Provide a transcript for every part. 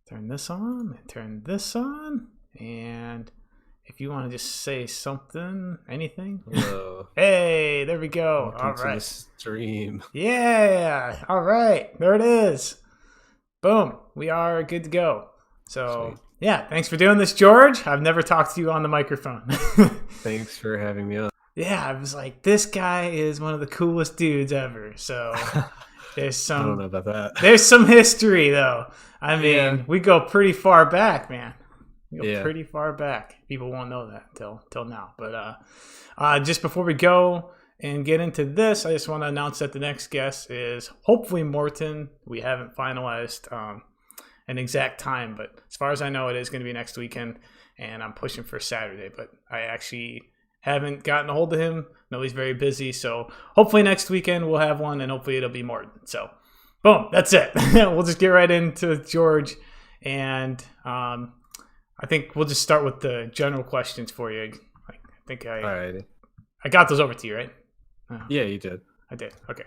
Turn this on and turn this on. And if you want to just say something, anything. Hello. Hey, there we go. Welcome All to right. the stream. Yeah. All right. There it is. Boom. We are good to go. So, Sweet. yeah. Thanks for doing this, George. I've never talked to you on the microphone. Thanks for having me on. Yeah. I was like, this guy is one of the coolest dudes ever. So, there's I don't some know about that. there's some history, though. I mean, Yeah. we go pretty far back, man. We go Yeah. pretty far back. People won't know that till now. But just before we go and get into this, I just want to announce that the next guest is hopefully Morton. We haven't finalized an exact time, but as far as I know, it is going to be next weekend, and I'm pushing for Saturday. But I actually haven't gotten a hold of him. No, he's very busy. So hopefully next weekend we'll have one, and hopefully it'll be Morton. So boom, that's it. We'll just get right into George, and I think we'll just start with the general questions for you. I think Alrighty. I got those over to you, right? Yeah, you did. I did. Okay.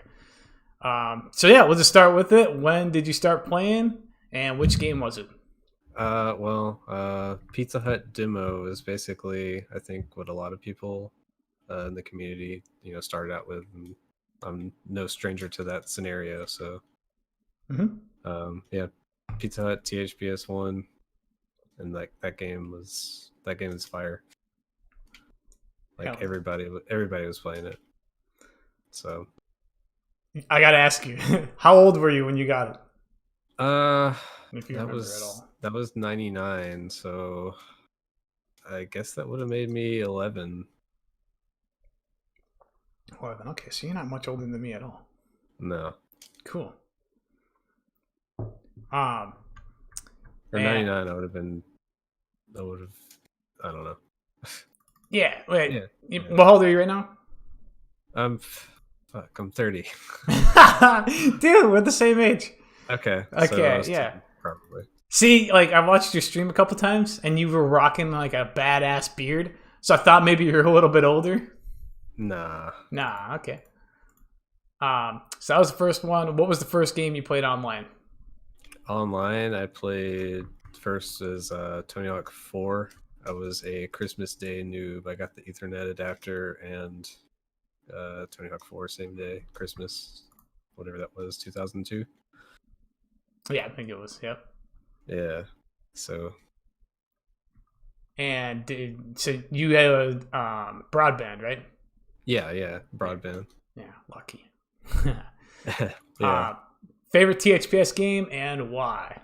So yeah, we'll just start with it. When did you start playing, and which game was it? Pizza Hut demo is basically, I think, what a lot of people in the community, started out with. And I'm no stranger to that scenario. So, yeah, Pizza Hut THPS 1, and that game is fire. Like Hell. everybody was playing it. So I gotta ask you, how old were you when you got it? If you that remember at all. was 99, so I guess that would have made me 11. 11. Okay, so you're not much older than me at all. No. Cool. For 99, I don't know. Yeah. Wait. Yeah. How old are you right now? I'm 30. Dude, we're the same age. Okay. Okay, So I was yeah. 10, probably. See, like I watched your stream a couple times, and you were rocking like a badass beard. So I thought maybe you're a little bit older. Nah. Okay. So that was the first one. What was the first game you played online? Online, I played first as Tony Hawk 4. I was a Christmas Day noob. I got the Ethernet adapter and Tony Hawk 4 same day, Christmas, whatever that was, 2002. Yeah, I think it was. Yep. Yeah. So. And so you had broadband, right? Yeah, broadband. Yeah, lucky. Yeah. Favorite THPS game and why?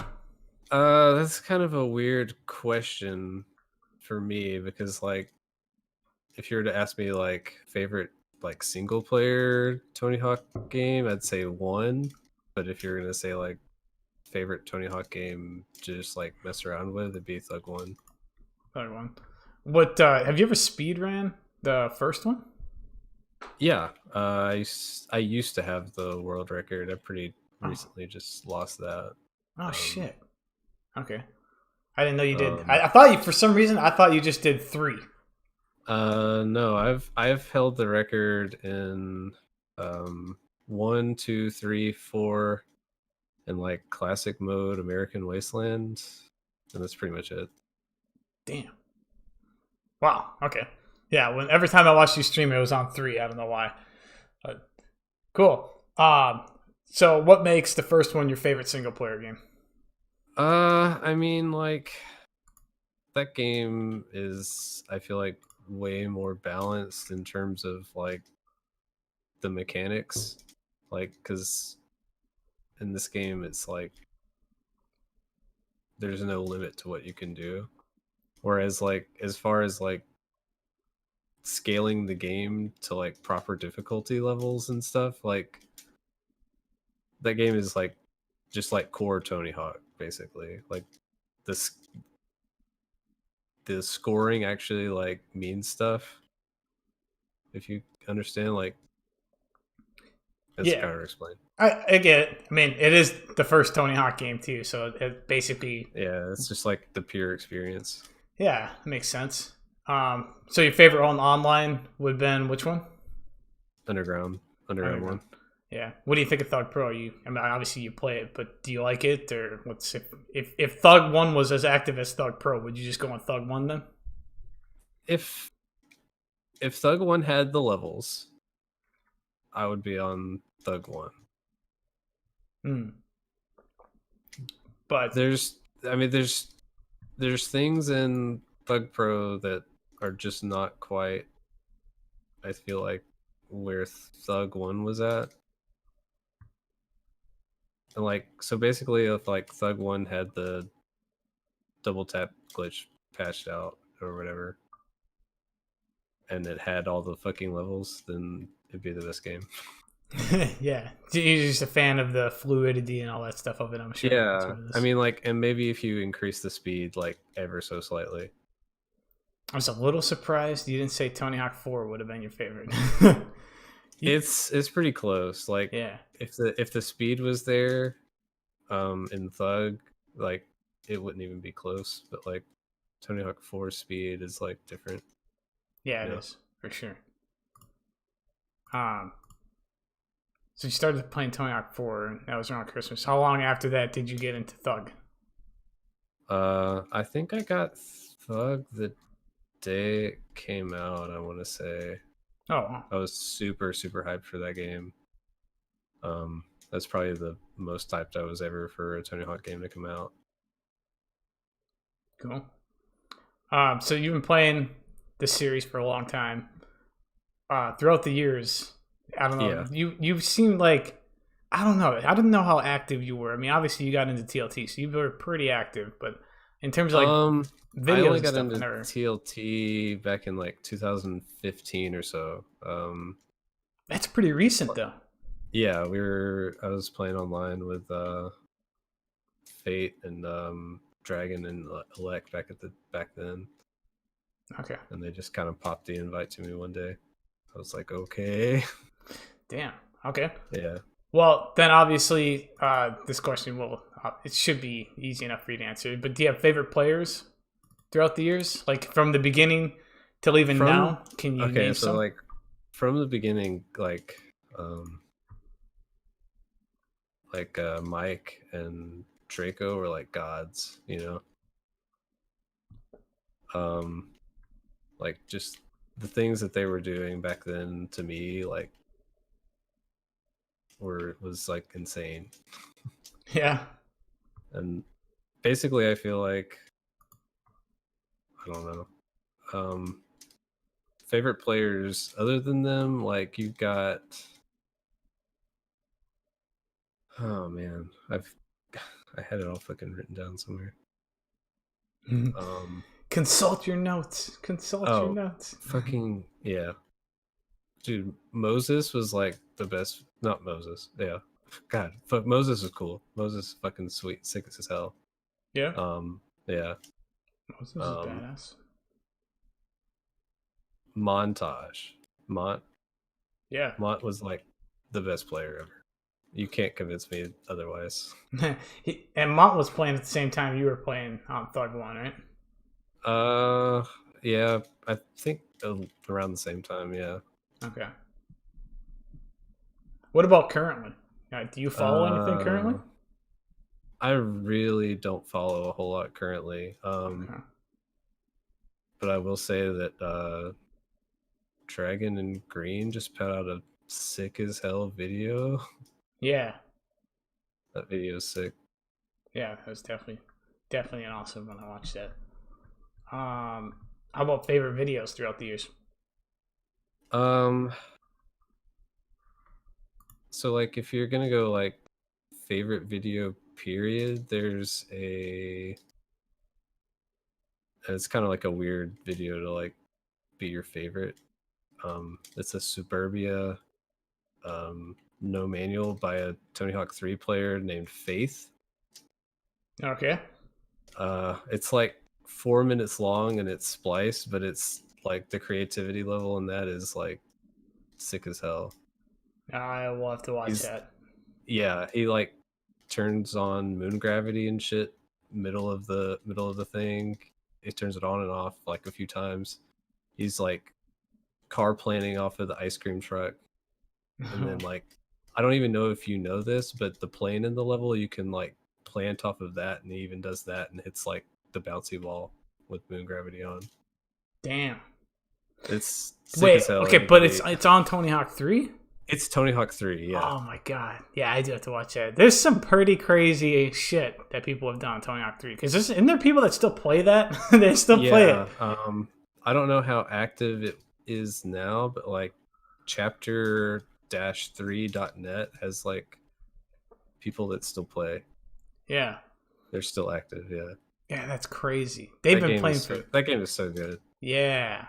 That's kind of a weird question for me because, like, if you were to ask me like favorite like single player Tony Hawk game, I'd say 1. But if you're gonna say like favorite Tony Hawk game to just like mess around with, it'd be Thug 1. Other one. What have you ever speed ran the first one? Yeah, I used to have the world record. I pretty recently just lost that. Shit. Okay. I didn't know you did. Um, I thought you, for some reason, I thought you just did 3. No, I've held the record in 1, 2, 3, 4, in like classic mode, American Wasteland, and that's pretty much it. Damn. Wow. Okay. Yeah. Every time I watched you stream, it was on 3. I don't know why. But cool. So what makes the first one your favorite single player game? I mean, like, that game is, I feel like, way more balanced in terms of like the mechanics, like, because in this game it's like there's no limit to what you can do, whereas like as far as like scaling the game to like proper difficulty levels and stuff, like that game is like just like core Tony Hawk basically. Like this the scoring actually like means stuff, if you understand, like it's Yeah. kind of explained. I get it. I mean, it is the first Tony Hawk game too, so it basically, Yeah, it's just like the pure experience. yeah, it makes sense. So your favorite one online would have been which one? Underground one. Yeah. What do you think of Thug Pro? I mean, obviously you play it, but do you like it, or what's if Thug One was as active as Thug Pro, would you just go on Thug One then? If Thug One had the levels, I would be on Thug One. Hmm. But There's, I mean, there's things in Thug Pro that are just not quite, I feel like, where Thug One was at. And like, so basically, if like Thug One had the double tap glitch patched out or whatever, and it had all the fucking levels, then it'd be the best game. yeah, you're just a fan of the fluidity and all that stuff of it. I'm sure. That's Yeah, what it I is. mean, like, and maybe if you increase the speed like ever so slightly. I was a little surprised you didn't say Tony Hawk 4 would have been your favorite. It's pretty close. Like, Yeah. if the speed was there, in Thug, like, it wouldn't even be close. But like, Tony Hawk 4 speed is like different. Yeah, it Yeah. is for sure. Um, so you started playing Tony Hawk 4, and that was around Christmas. How long after that did you get into Thug? I think I got Thug the day it came out. I want to say Oh, I was super super hyped for that game. That's probably the most hyped I was ever for a Tony Hawk game to come out. cool. So you've been playing this series for a long time. Throughout the years, I don't know. Yeah. You've seemed like, I don't know. I didn't know how active you were. I mean, obviously you got into TLT, so you were pretty active. But in terms of like I videos only and got stuff, I into never. TLT back in like 2015 or so. That's pretty recent though. Yeah, I was playing online with Fate and Dragon and Elect back then, Okay. and they just kind of popped the invite to me one day. I was like, okay. Damn. Okay. Yeah. Well, then obviously, this question will it should be easy enough for you to answer. But do you have favorite players throughout the years, like from the beginning till even From now? Can you Okay, name so some? like from the beginning, Mike and Draco were like gods, you know. Um, like, just the things that they were doing back then to me, like, was like insane. Yeah. And basically, I feel like, I don't know, favorite players other than them, like, you got, oh man, I had it all fucking written down somewhere. Um, Consult your notes. Consult your oh, notes. fucking yeah, dude. Moses was like the best. Not Moses. Yeah, God, fuck. Moses is cool. Moses is fucking sweet, sick as hell. Yeah. Yeah. Moses is Um, badass. Montage. Mont Yeah. Mont was like the best player ever. You can't convince me otherwise. And Mont was playing at the same time you were playing on Thug One, right? Uh, yeah, I think around the same time. Yeah. Okay. What about currently? Do you follow anything currently? Uh, I really don't follow a whole lot currently. Okay. But I will say that Dragon and Green just put out a sick as hell video. Yeah. That video is sick. Yeah, that was definitely an awesome when I watched that. How about favorite videos throughout the years? Um, so like, if you're gonna go like favorite video period, there's it's kind of like a weird video to like be your favorite. It's a Suburbia no manual by a Tony Hawk 3 player named Faith. Okay. It's like 4 minutes long and it's spliced, but it's like the creativity level in that is like sick as hell. I will have to watch He's that. Yeah, he like turns on moon gravity and shit middle of the thing. He turns it on and off like a few times. He's like car planing off of the ice cream truck, and then like I don't even know if you know this, but the plane in the level, you can like play on top of that, and he even does that and hits like the bouncy ball with moon gravity on. Damn. It's sick Wait, as hell. okay, but Everybody, it's on Tony Hawk 3? it's Tony Hawk 3, yeah. Oh my god. Yeah, I do have to watch that. There's some pretty crazy shit that people have done on Tony Hawk 3. Because isn't there people that still play that? They still play it. Yeah, I don't know how active it is now, but like chapter-3.net has like people that still play. Yeah. They're still active, yeah. Yeah, that's crazy. They've been playing for. That game is so good. Yeah.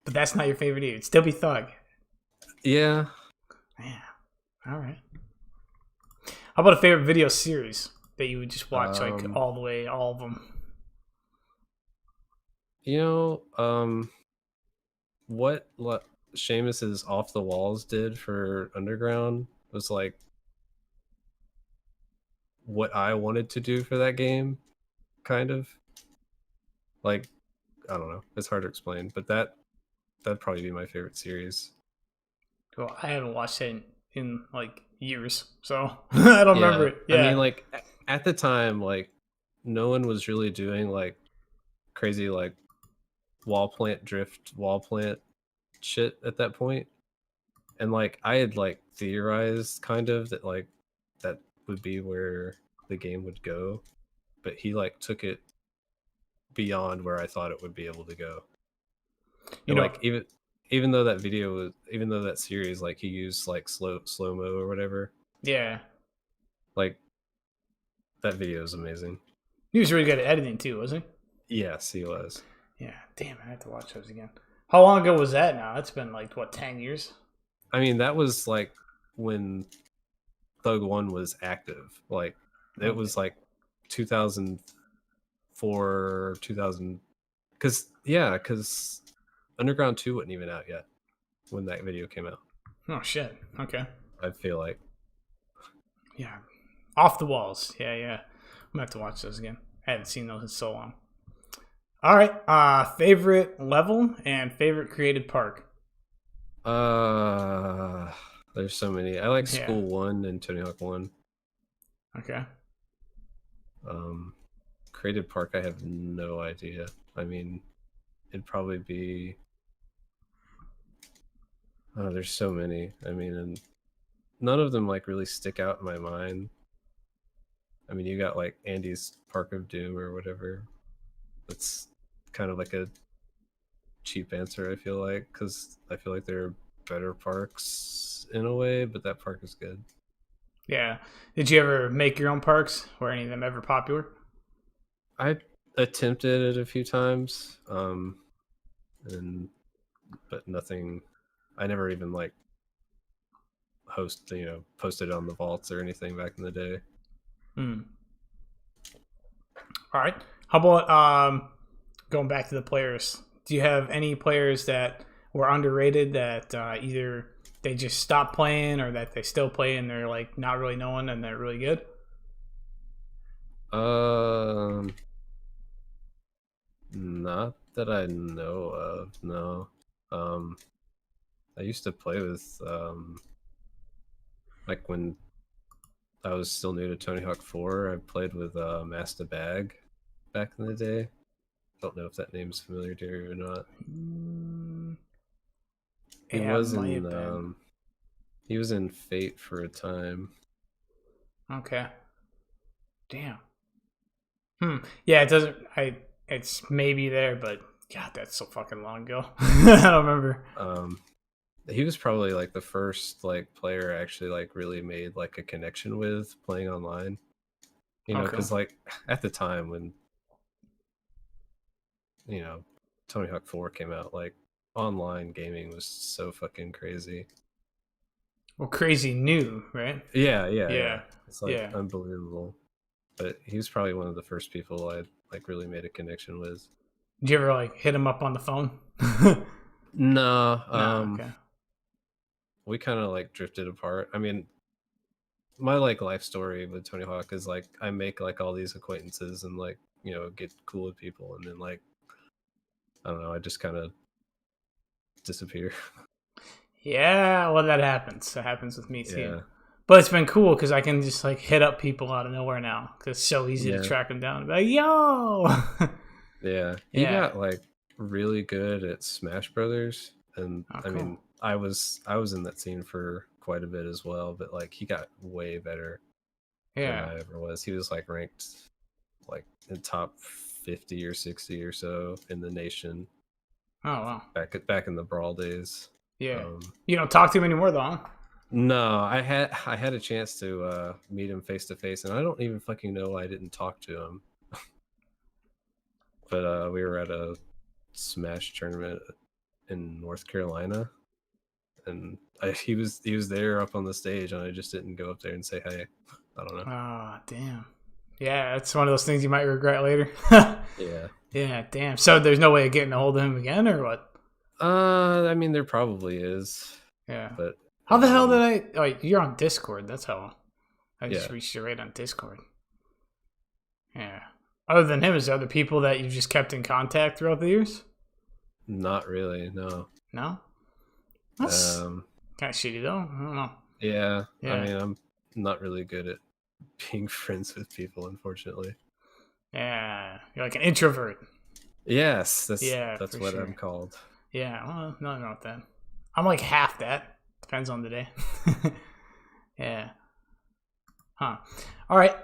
But that's not your favorite either. It'd still be Thug. Yeah. Yeah. All right. How about a favorite video series that you would just watch like all the way, all of them? You know, what Seamus's Off the Walls did for Underground was like what I wanted to do for that game, kind of. Like, I don't know. It's hard to explain, but that'd probably be my favorite series. Well, I haven't watched it in like years, so I don't remember Yeah. it. I mean, Yeah. like at the time, like no one was really doing like crazy like wall plant shit at that point. And like I had like theorized kind of that like that would be where the game would go, but he like took it beyond where I thought it would be able to go. You And know, like even though that video was even though that series like he used like slow mo or whatever, yeah. like that video is amazing. He was really good at editing too, wasn't Yes, he was. he? Yeah. Damn, I have to watch those again. How long ago was that now? It's been like, what, 10 years? I mean, that was like when Thug One was active. Like it was like 2004, 2000. Because Underground 2 wasn't even out yet when that video came out. Oh, shit. Okay. I feel like. Yeah. Off the Walls. Yeah, yeah. I'm going to have to watch those again. I haven't seen those in so long. All right. Favorite level and favorite created park? There's so many. I like Yeah. School 1 and Tony Hawk 1. Okay. Created Park, I have no idea. I mean, it'd probably be. Oh, there's so many. I mean, and none of them like really stick out in my mind. I mean, you got like Andy's Park of Doom or whatever. That's kind of like a cheap answer, I feel like, because I feel like there are better parks in a way, but that park is good. Yeah. Did you ever make your own parks? Were any of them ever popular? I attempted it a few times, but nothing. I never even like posted on the vaults or anything back in the day. Hmm. All right. How about going back to the players? Do you have any players that were underrated that either they just stopped playing or that they still play and they're like not really knowing and they're really good? Not that I know of. No. I used to play with like when I was still new to Tony Hawk 4. I played with Master Bag back in the day. Don't know if that name's familiar to you or not. He Yeah, was might have been. he was in Fate for a time. Okay. Damn. Yeah, it doesn't. It's maybe there, but God, that's so fucking long ago. I don't remember. He was probably like the first like player I actually like really made like a connection with playing online. You know, Okay. because like at the time when Tony Hawk 4 came out, like online gaming was so fucking crazy. Well, crazy new, right? Yeah. Yeah. It's like Yeah. unbelievable. But he was probably one of the first people I like really made a connection with. Did you ever like hit him up on the phone? No, No. Okay. we kind of like drifted apart. I mean, my like life story with Tony Hawk is like I make like all these acquaintances and like get cool with people, and then like I don't know, I just kind of disappear. Yeah, well, that happens. That happens with me too. Yeah, But it's been cool because I can just like hit up people out of nowhere now because it's so easy to yeah, track them down and be like, yo. yeah. He Yeah. got like really good at Smash Brothers, and Oh, I cool. mean, I was in that scene for quite a bit as well, but like he got way better than Yeah. I ever was. He was like ranked like in top 50 or 60 or so in the nation Oh, wow. back in the Brawl days. Yeah. Um, You don't talk to him anymore, though, huh? no, I had a chance to meet him face to face, and I don't even fucking know why I didn't talk to him. But we were at a Smash tournament in North Carolina, and he was there up on the stage, and I just didn't go up there and say hey. I don't know. Oh, damn. Yeah, it's one of those things you might regret later. Yeah. Yeah, damn. So there's no way of getting a hold of him again, or what? I mean, there probably is, Yeah. but How the I hell did mean, I? Oh, you're on Discord. That's how I just yeah, reached you right on Discord. Yeah. Other than him, is there other people that you've just kept in contact throughout the years? not really. No. No? That's Um, kind of shitty, though. I don't know. yeah. I Yeah. mean, I'm not really good at being friends with people, unfortunately. Yeah. You're like an introvert. Yes, that's Yeah, that's for what I'm sure. called. Yeah. Well, nothing wrong with that. I'm like half that. Depends on the day. Yeah. Huh. All right.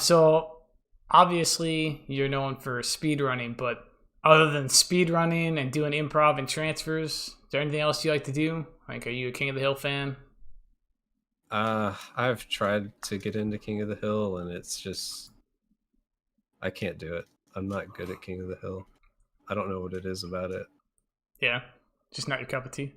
So obviously you're known for speed running, but other than speed running and doing improv and transfers, is there anything else you like to do? Like, are you a King of the Hill fan? I've tried to get into King of the Hill, and it's just I can't do it. I'm not good at King of the Hill. I don't know what it is about it. Yeah. Just not your cup of tea.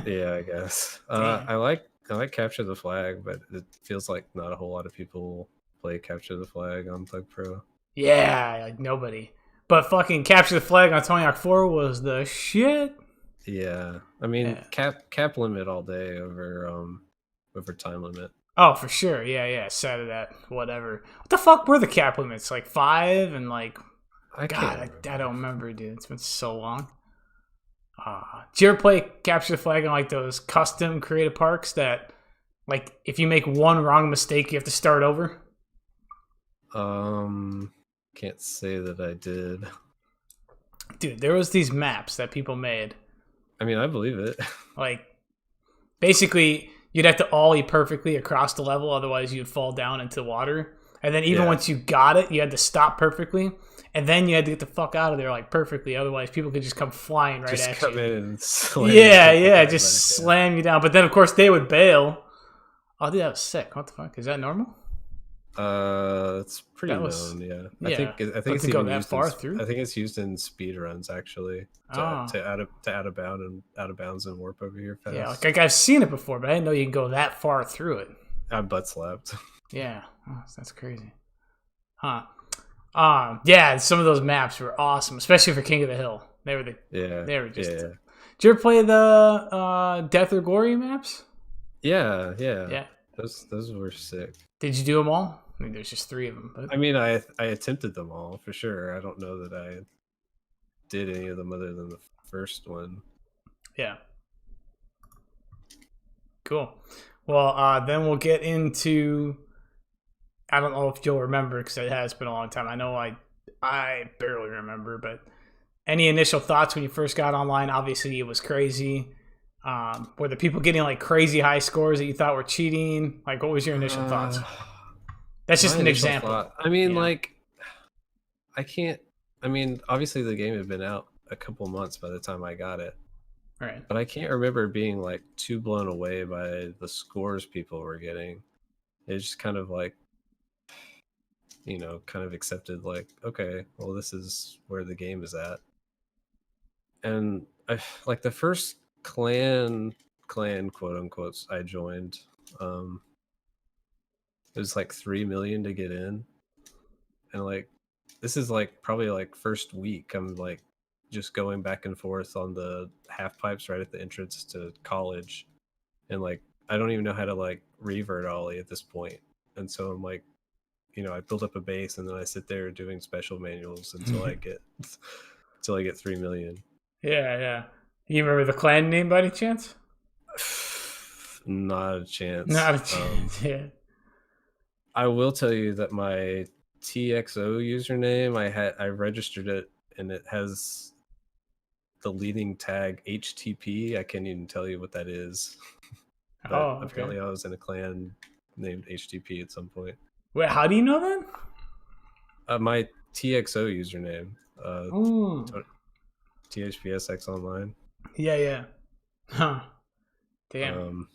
Yeah, I guess. Damn. I like Capture the Flag, but it feels like not a whole lot of people play Capture the Flag on Thug Pro. Yeah, like nobody. But fucking Capture the Flag on Tony Hawk 4 was the shit. Yeah, I mean Yeah. cap limit all day over time limit. Oh, for sure. Yeah, yeah. Set of that. Whatever. What the fuck were the cap limits? Like 5 and like, I can't God, I remember. don't remember, dude. It's been so long. Did you ever play Capture the Flag on like those custom creative parks that, like, if you make one wrong mistake, you have to start over? Um, can't say that I did. Dude, there was these maps that people made. I mean, I believe it. Like, basically, you'd have to ollie perfectly across the level, otherwise you'd fall down into water. And then even Yeah, once you got it, you had to stop perfectly, and then you had to get the fuck out of there like perfectly. Otherwise, people could just come flying right just at come you. in and slam you Yeah, right yeah, back. just Yeah. slam you down. But then, of course, they would bail. Oh, dude, that was sick. What the fuck? Is that normal? It's pretty That was, known. Yeah, yeah. I think But it's to go even that used in far through? I think it's used in speed runs actually Oh, to out of bounds and warp over here yeah. fast. Like I've seen it before, but I didn't know you can go that far through it. I butt slapped. Yeah, oh, that's crazy. Huh. Yeah. Some of those maps were awesome, especially for King of the Hill. Yeah, They were just. yeah, Did you ever play the Death or Glory maps? yeah. Yeah. Those were sick. Did you do them all? I mean, there's just 3 of them, but I mean, I attempted them all for sure. I don't know that I did any of them other than the first one. yeah. Cool. Well, then we'll get into. I don't know if you'll remember because it has been a long time. I know I barely remember, but any initial thoughts when you first got online? Obviously, it was crazy. Were the people getting like crazy high scores that you thought were cheating? Like, what was your initial thoughts? Uh, That's just my an initial example. thought. I mean, Yeah. like, I can't. I mean, obviously the game had been out a couple months by the time I got it, Right. but I can't remember being like too blown away by the scores people were getting. It's just kind of like, kind of accepted like, okay, well, this is where the game is at. And I like the first clan quote unquote I joined. It was like 3 million to get in, and like this is like probably like first week. I'm like just going back and forth on the half pipes right at the entrance to college, and like I don't even know how to like revert ollie at this point. And so I'm like, I build up a base, and then I sit there doing special manuals until I get 3 million. Yeah, yeah. You remember the clan name by any chance? Not a chance. Not a chance. Yeah. I will tell you that my TXO username, I registered it, and it has the leading tag HTP. I can't even tell you what that is. But Oh, okay. apparently I was in a clan named HTP at some point. Wait, how do you know that? My TXO username, Oh. THPS X Online. Yeah, yeah. Huh. Damn. Um,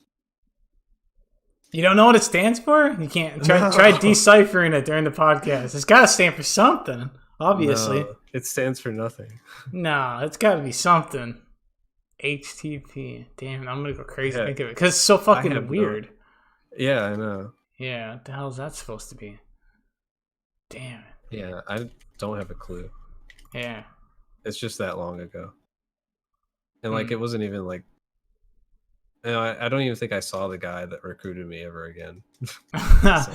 You don't know what it stands for? You can't no, try deciphering it during the podcast. It's got to stand for something, obviously. no, it stands for nothing. No, it's got to be something. HTP. Damn, I'm gonna go crazy Yeah, think of it because it's so fucking weird. Yeah, I know. Yeah, what the hell is that supposed to be? Damn. Yeah, I don't have a clue. Yeah. It's just that long ago, and like it wasn't even like. You know, I don't even think I saw the guy that recruited me ever again. So.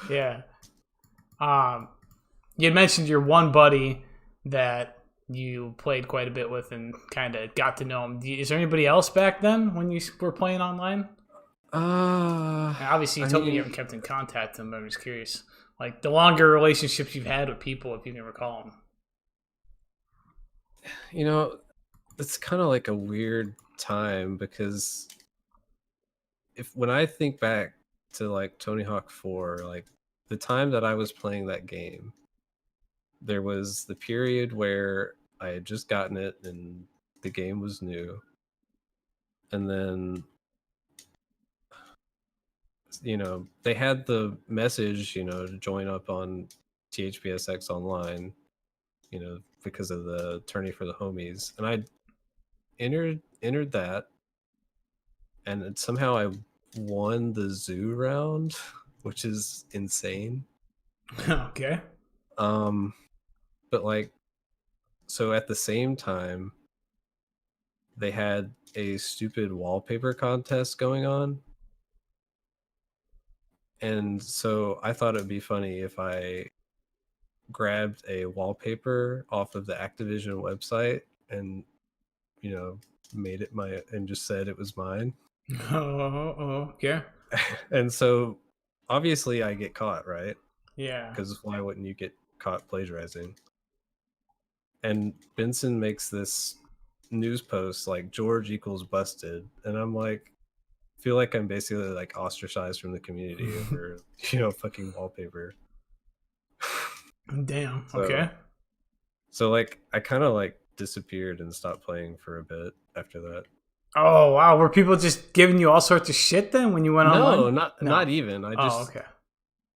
Yeah. You had mentioned your one buddy that you played quite a bit with and kind of got to know him. Is there anybody else back then when you were playing online? And obviously, you told me you haven't kept in contact with them, but I'm just curious. Like, the longer relationships you've had with people, if you can recall them. You know, it's kind of like a weird time because when I think back to like Tony Hawk 4, like the time that I was playing that game, there was the period where I had just gotten it and the game was new. And then, you know, they had the message, you know, to join up on THPSX Online, you know, because of the tourney for the homies. And I entered that, and somehow I won the zoo round, which is insane. Okay. But like, so at the same time, they had a stupid wallpaper contest going on. And so I thought it'd be funny if I grabbed a wallpaper off of the Activision website and, you know, made it my, and just said it was mine. Yeah. And so obviously I get caught, right? Yeah. Because why wouldn't you get caught plagiarizing? And Benson makes this news post like George equals busted, and I'm like, feel like I'm basically like ostracized from the community over fucking wallpaper. Damn. Okay. So like I kind of like disappeared and stopped playing for a bit after that. Oh wow, were people just giving you all sorts of shit then when you went online? No, not even. I just okay.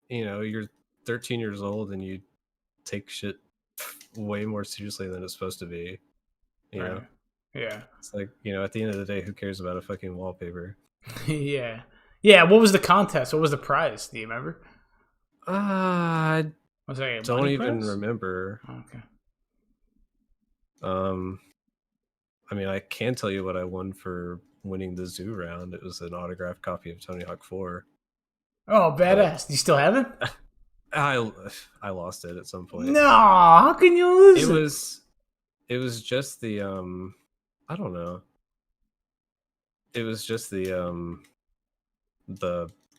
You're 13 years old and you take shit way more seriously than it's supposed to be. You know? Yeah. It's like, at the end of the day, who cares about a fucking wallpaper? Yeah. Yeah, what was the contest? What was the prize? Do you remember? I was that don't even remember. Okay. I mean, I can tell you what I won for winning the zoo round. It was an autographed copy of Tony Hawk 4. Oh, badass. Do you still have it? I lost it at some point. No, how can you lose it? It was just the I don't know. It was just the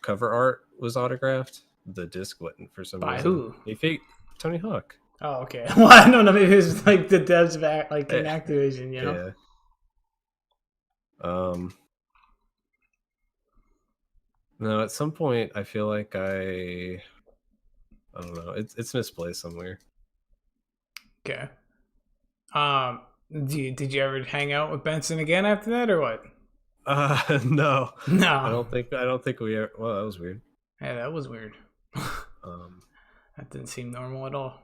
cover art was autographed. The disc wasn't for some reason. By who? Tony Hawk. Oh, okay. Well, I don't know. Maybe it was like the devs back, like in Activision, you know? Yeah. No, at some point I feel like I don't know. It's misplaced somewhere. Okay. Did you ever hang out with Benson again after that, or what? No. No. I don't think we ever. Well, that was weird. Yeah, that was weird. That didn't seem normal at all.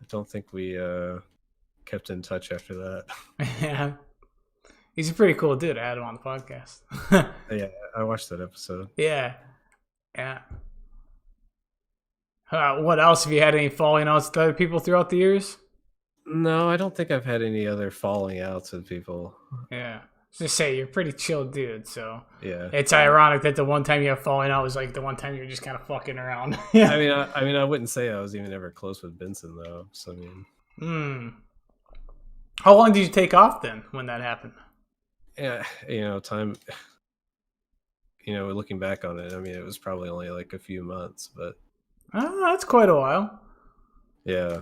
I don't think we kept in touch after that. Yeah. He's a pretty cool dude. I had him on the podcast. Yeah, I watched that episode. Yeah. Yeah. What else? Have you had any falling outs with other people throughout the years? No, I don't think I've had any other falling outs with people. Yeah. Just say you're a pretty chill dude, so yeah, it's ironic that the one time you have falling out was like the one time you were just kind of fucking around. Yeah. I mean, I wouldn't say I was even ever close with Benson though. So I mean, How long did you take off then when that happened? Yeah, time. looking back on it, I mean, it was probably only like a few months, but Oh, that's quite a while. yeah.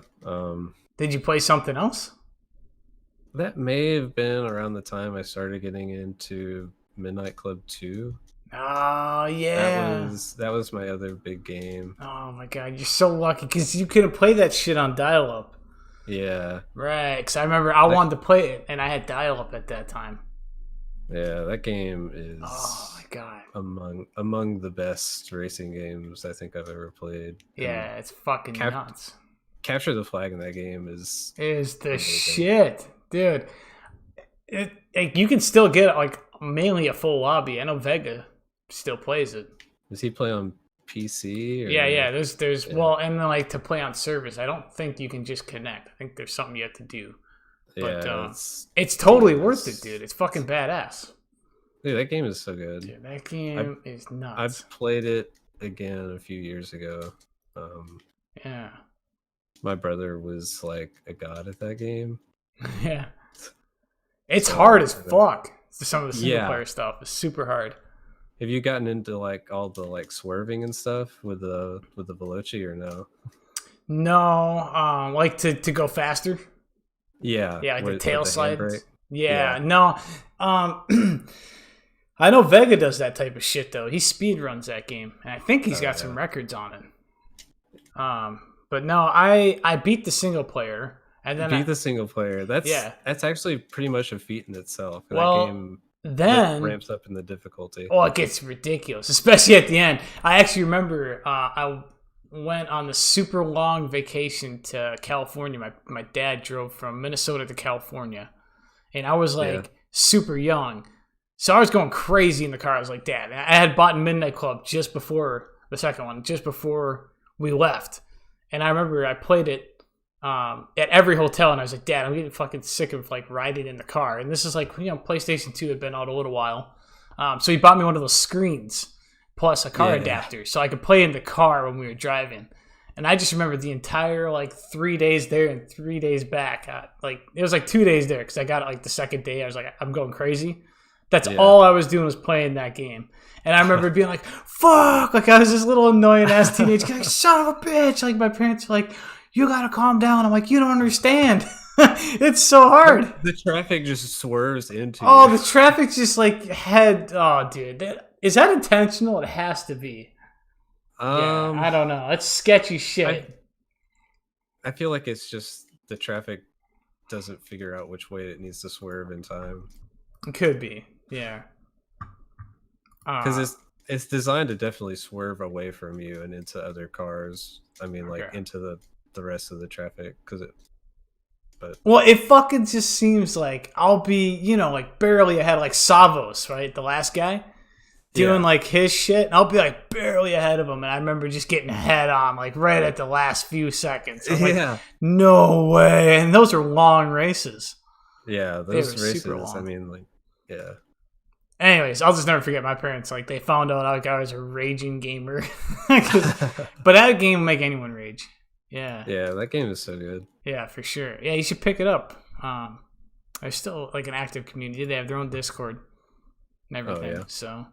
Did you play something else? That may have been around the time I started getting into Midnight Club 2. Oh, That yeah. was that was my other big game. Oh, my God. You're so lucky because you couldn't play that shit on dial up. Yeah. Right. Because I remember I That, wanted to play it and I had dial up at that time. yeah, that game Oh, is my God. among the best racing games I think I've ever played. And Yeah, it's fucking nuts. capture the flag in that game is It is the amazing. shit. Dude. Like, you can still get like mainly a full lobby. I know Vega still plays it. Does he play on PC Yeah, or There's yeah? well, and then like to play on service, I don't think you can just connect. I think there's something you have to do. But Yeah, it's totally dude, worth it, dude. It's fucking badass. dude, that game is so good. Dude, that I game is I nuts. played it again a few years ago. Um, Yeah, my brother was like a god at that game. yeah. It's hard So as fuck. Some of the single yeah, player stuff is super hard. have you gotten into like all the like swerving and stuff with the Veloci or no? No, like to go faster. Yeah, Yeah, like the with tail the handbrake. slides. Yeah, Yeah. no. I know Vega does that type of shit though. He speed runs that game, and I think he's Oh got yeah. some records on it. But no, I beat the single player, and then Beat the single player. yeah. That's actually pretty much a feat in itself. That Well, game then ramps up in the difficulty. it gets ridiculous, especially at the end. I actually remember I went on the super long vacation to California. My dad drove from Minnesota to California, and I was Yeah. like super young. So I was going crazy in the car. I was like, Dad, I had bought Midnight Club just before the second one, just before we left. And I remember I played it at every hotel, and I was like, Dad, I'm getting fucking sick of like riding in the car. And this is like, PlayStation 2 had been out a little while. So he bought me one of those screens plus a car Yeah. adapter so I could play in the car when we were driving. And I just remember the entire like 3 days there and 3 days back. It was like 2 days there because I got it like the second day. I was like, I'm going crazy. That's Yeah. all I was doing was playing that game. And I remember being like, fuck. Like, I was this little annoying ass teenage kid. Like, son of a bitch. Like, my parents were like, you gotta calm down. I'm like, you don't understand. It's so hard. The traffic just swerves into Oh, you. the traffic's just like oh, dude. Is that intentional? It has to be. Yeah, I don't know. It's sketchy shit. I feel like it's just the traffic doesn't figure out which way it needs to swerve in time. It could be. Yeah. Because it's designed to definitely swerve away from you and into other cars. I mean, like Okay. into the rest of the traffic. Well, it fucking just seems like I'll be, like barely ahead, like Savos, right? The last guy doing like his shit. And I'll be like barely ahead of him. And I remember just getting head on, like right at the last few seconds. I'm like, no way. And those are long races. Yeah, They those were super races. I long. mean, like, yeah. Anyways, I'll just never forget my parents. Like, they found out like I was a raging gamer. But that game will make anyone rage. Yeah. Yeah, that game is so good. Yeah, for sure. Yeah, you should pick it up. There's still like an active community. They have their own Discord and everything. Oh, yeah. So,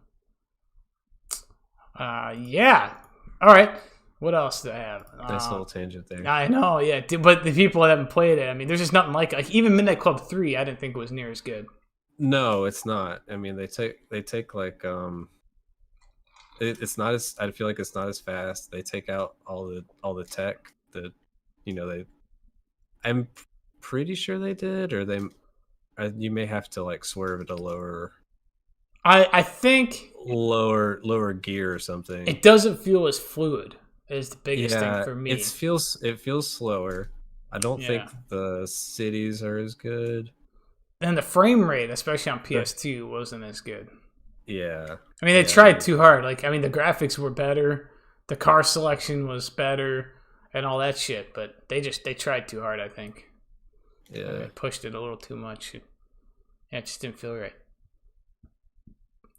yeah. All right. What else do I have? Nice little tangent there. I know, yeah. But the people that haven't played it, I mean, there's just nothing like it. Like, even Midnight Club 3, I didn't think it was near as good. No, it's not. I mean, they take like it's not as, I feel like it's not as fast. They take out all the tech that they. I'm pretty sure they did, or you may have to like swerve at a I think lower gear or something. it doesn't feel as fluid is the biggest thing for me. It feels slower. I don't think the cities are as good. And the frame rate, especially on PS2, wasn't as good. Yeah. I mean, they tried too hard. Like, I mean, the graphics were better, the car selection was better, and all that shit. But they tried too hard, I think. Yeah. They pushed it a little too much. It just didn't feel right.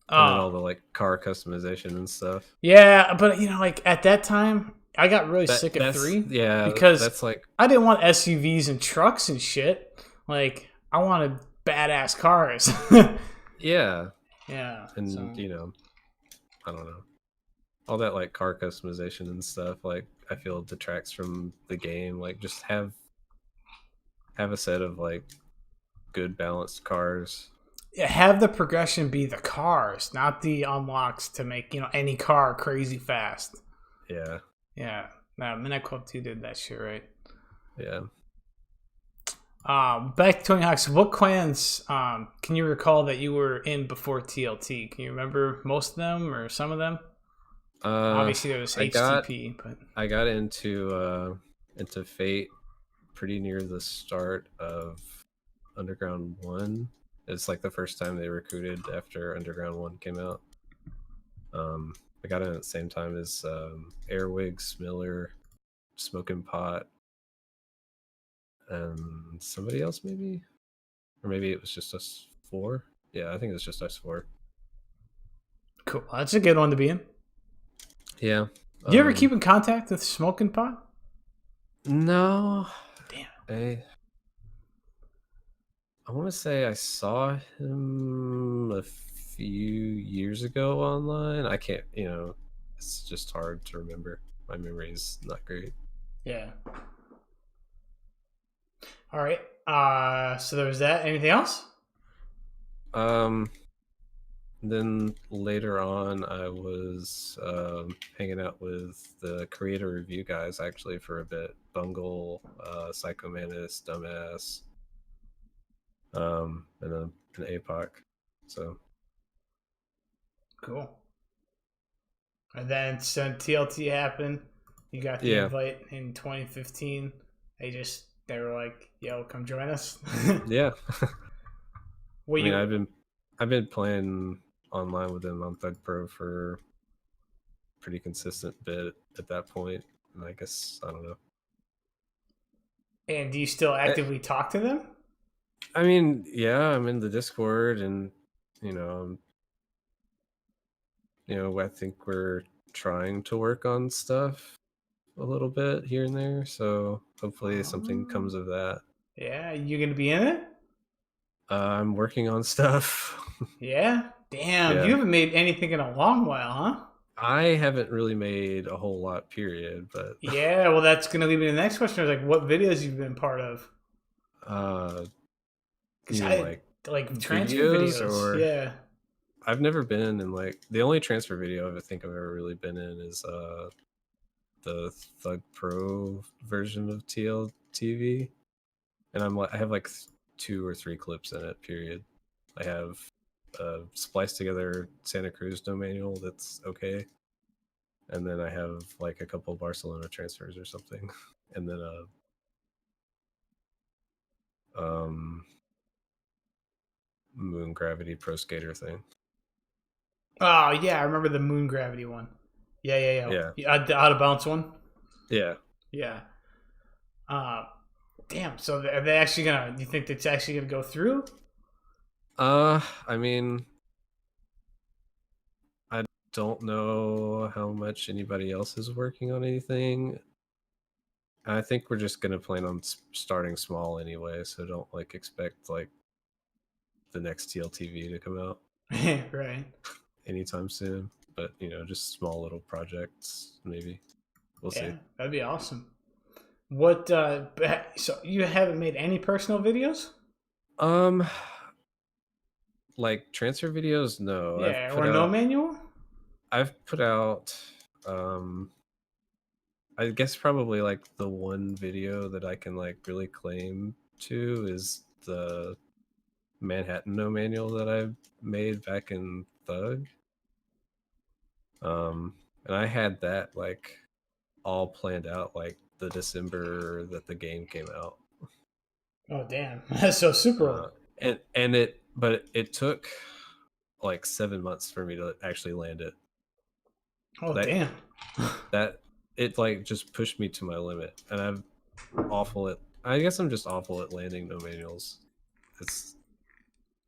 And then all the like car customization and stuff. Yeah, but like at that time, I got really sick of 3. Yeah, because that's like, I didn't want SUVs and trucks and shit. Like, I wanted badass cars. yeah. Yeah. And I don't know, all that like car customization and stuff. Like I feel detracts from the game. Like just have a set of like good balanced cars. Yeah, have the progression be the cars, not the unlocks to make any car crazy fast. Yeah, Yeah, Midnight Club 2 did that shit right. yeah. Back to Tony Hawk. So what clans can you recall that you were in before TLT? Can you remember most of them or some of them? Uh, Obviously, there was I got HTTP, but I got into Fate pretty near the start of Underground 1. It's like the first time they recruited after Underground 1 came out. I got in at the same time as Airwigs, Miller, Smoking Pot, and somebody else maybe? Or maybe it was just us four? Yeah, I think it was just us four. cool. That's a good one to be in. Yeah. Do you ever keep in contact with Smoking Pot? No. Damn. I want to say I saw him a few years ago online. I can't, it's just hard to remember. My memory is not great. Yeah. All right. So there was that. Anything else? Um, then later on, I was hanging out with the creator review guys actually for a bit. Bungle, Psychomantis, Dumbass, and an APOC. So Cool. And then so TLT happened. You got the yeah, invite in 2015. They were like, "Yo, come join us." yeah. Well, I mean, you I've been playing online with them on Thug Pro for pretty consistent bit at that point, and I guess I don't know. and do you still Eh, actively talk to them? I mean, yeah, I'm in the Discord, and you know, I think we're trying to work on stuff a little bit here and there. So hopefully something Oh, comes of that. yeah, you gonna be in it? I'm working on stuff. Yeah. Damn, you Yeah, haven't made anything in a long while, huh? I haven't really made a whole lot, period. But Yeah. Well, that's gonna lead me to the next question. Like, what videos you've been part of? uh, Because you mean I like like transfer videos, videos. or Yeah. I've never been in like the only transfer video I think I've ever really been in is the Thug Pro version of TLTV, and I have like 2 or 3 clips in it. Period. I have a spliced together Santa Cruz no manual that's okay, and then I have like a couple Barcelona transfers or something, and then a Moon Gravity Pro Skater thing. Oh yeah, I remember the moon gravity one. Yeah, yeah, yeah. Yeah, The out of bounds one. yeah. Yeah. Uh, damn. So are they actually gonna? Do you think it's actually gonna go through? I mean, I don't know how much anybody else is working on anything. I think we're just gonna plan on starting small anyway, so don't like expect like the next TLTV to come out Right. anytime soon. But just small little projects, maybe. We'll see. Yeah, that'd be awesome. What? So you haven't made any personal videos? Um, like transfer videos, no. Yeah, or no manual? I've put out I guess probably like the one video that I can like really claim to is the Manhattan No manual that I made back in Thug. And I had that like all planned out like the December that the game came out. Oh damn, that's so super old. Uh, and it took like 7 months for me to actually land it. Oh That damn. that it like just pushed me to my limit, and I guess I'm just awful at landing no manuals. It's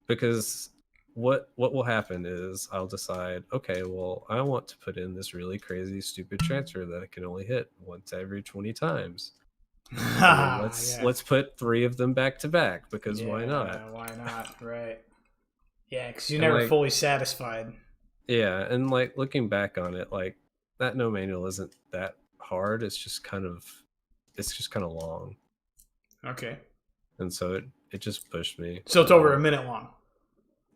because what will happen is I'll decide, okay, well, I want to put in this really crazy stupid transfer that I can only hit once every 20 times. And then Yeah. let's put 3 of them back to back, because why not? Yeah. Why not? Right. Yeah, because you're And never like fully satisfied. Yeah, and like looking back on it, like that no manual isn't that hard. It's just kind of long, Okay. and so it just pushed me. So it's And over a then minute long.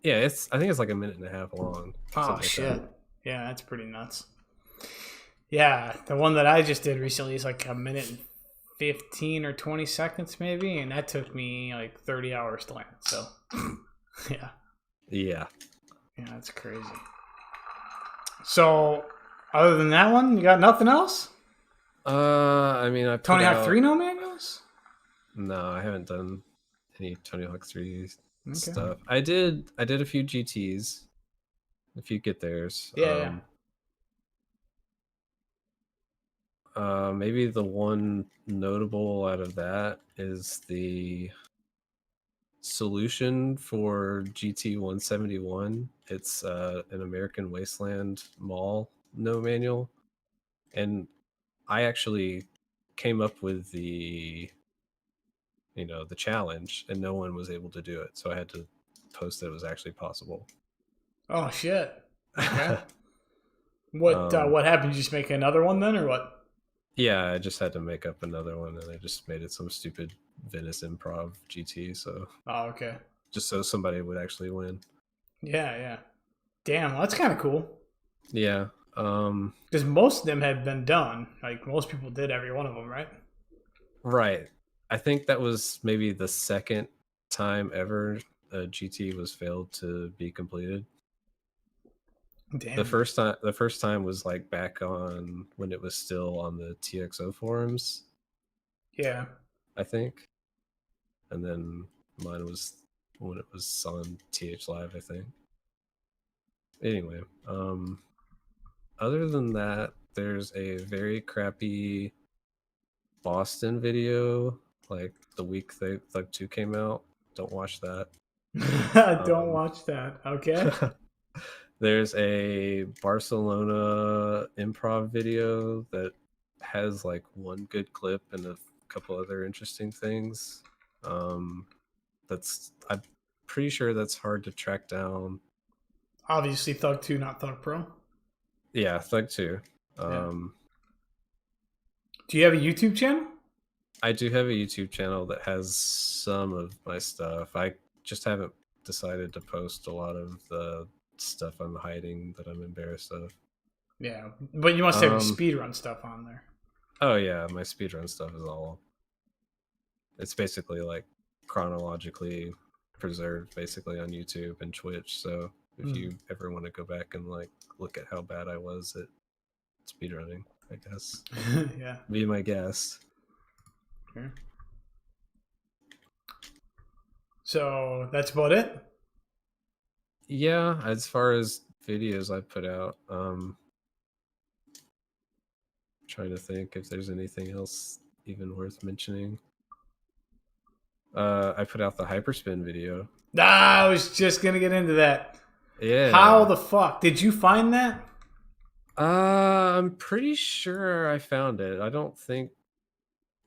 yeah, I think it's like a minute and a half long, Oh something like that. shit. Yeah, that's pretty nuts. Yeah, the one that I just did recently is like a minute and 15 or 20 seconds maybe, and that took me like 30 hours to land. So yeah. Yeah. Yeah, that's crazy. So other than that one, you got nothing else? I mean, I put Tony Hawk out 3 no manuals? no, I haven't done any Tony Hawk 3 Okay. stuff. I did a few GTs, a few get theirs. Yeah, yeah. Maybe the one notable out of that is the solution for GT 171. It's an American Wasteland Mall no manual, and I actually came up with the challenge, and no one was able to do it, so I had to post that it was actually possible. Oh shit. Okay. What um, what happened? You just make another one then or what? yeah, I just had to make up another one, and I just made it some stupid Venice Improv GT, so Oh, okay. just so somebody would actually win. Yeah, yeah. Damn, well, that's kind of cool. Yeah. Because most of them had been done. Like most people did every one of them, right? Right. I think that was maybe the second time ever a GT was failed to be completed. Damn. The first time was like back on when it was still on the TXO forums, Yeah. I think. And then mine was when it was on TH Live, I think. Anyway, other than that, there's a very crappy Boston video like the week Thug 2 came out. Don't watch that. Don't Um, watch that. Okay. there's a Barcelona improv video that has like one good clip and a couple other interesting things. I'm pretty sure that's hard to track down. Obviously, Thug 2, not Thug Pro. Yeah, Thug 2. Yeah. Um, Do you have a YouTube channel? I do have a YouTube channel that has some of my stuff. I just haven't decided to post a lot of the stuff I'm hiding that I'm embarrassed of. Yeah. But you must have your Um, speedrun stuff on there. oh yeah, my speedrun stuff is all. It's basically like chronologically preserved, basically on YouTube and Twitch. So if Hmm. you ever want to go back and like look at how bad I was at speedrunning, I guess Yeah. be my guest. Okay. So that's about it. Yeah, as far as videos I put out, trying to think if there's anything else even worth mentioning. I put out the hyperspin video. Ah, I was just gonna get into that. How Yeah. the fuck did you find that? I'm pretty sure I found it. I don't think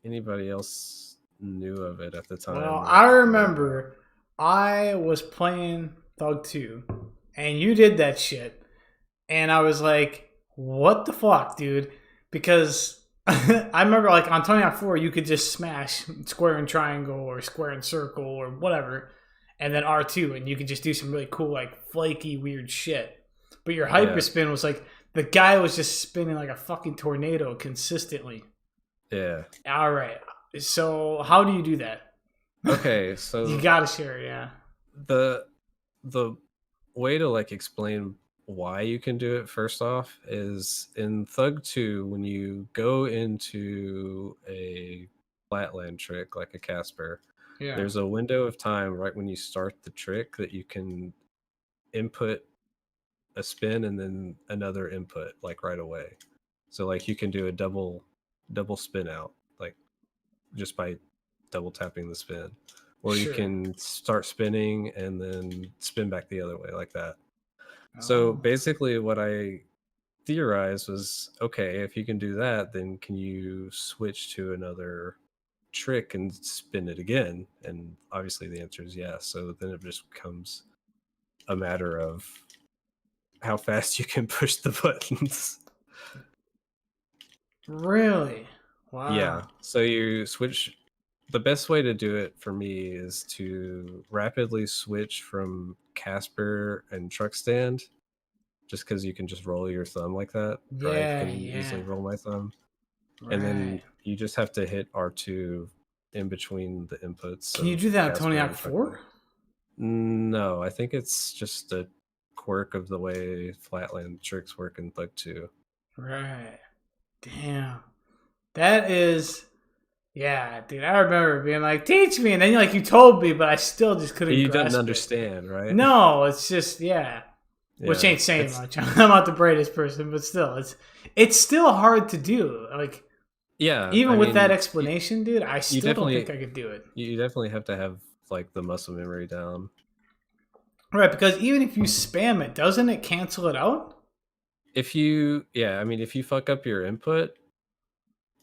anybody else knew of it at the Well, time or I knew about. remember I was playing Thug 2 and you did that shit. And I was like, what the fuck, dude? Because I remember like on Tony Hawk 4, you could just smash square and triangle or square and circle or whatever, and then R2, and you could just do some really cool, like flaky, weird shit. But your Yeah. hyperspin was like the guy was just spinning like a fucking tornado consistently. Yeah. All right. So how do you do that? Okay, You so gotta share, yeah. the the way to like explain why you can do it first off is in Thug 2 when you go into a flatland trick like a Casper, Yeah. there's a window of time right when you start the trick that you can input a spin and then another input like right away. So like you can do a double spin out like just by double tapping the spin. Or you Sure. can start spinning and then spin back the other way like that. So Oh. basically what I theorized was okay, if you can do that, then can you switch to another trick and spin it again? And obviously the answer is yes. So then it just becomes a matter of how fast you can push the buttons. Really? Wow. Yeah. So you switch. The best way to do it for me is to rapidly switch from Casper and truck stand, just because you can just roll your thumb like that. Or I Yeah, can easily roll my thumb. And then right. you just have to hit R2 in between the inputs. Can you of do that on Casper Tony Hawk and truck 4? stand. No, I think it's just a quirk of the way Flatland tricks work in Thug 2. Right. Damn. That is, yeah, dude. I remember being like, "Teach me," and then like you told me, but I still just couldn't You grasp didn't it. understand, right? No, it's just yeah. Which ain't saying much. I'm not the brightest person, but still, it's still hard to do. Like, yeah, even I with that mean, explanation, dude, I still don't think I definitely could do it. you definitely have to have like the muscle memory down. Right, because even if you spam it, doesn't it cancel it out? If you if you fuck up your input,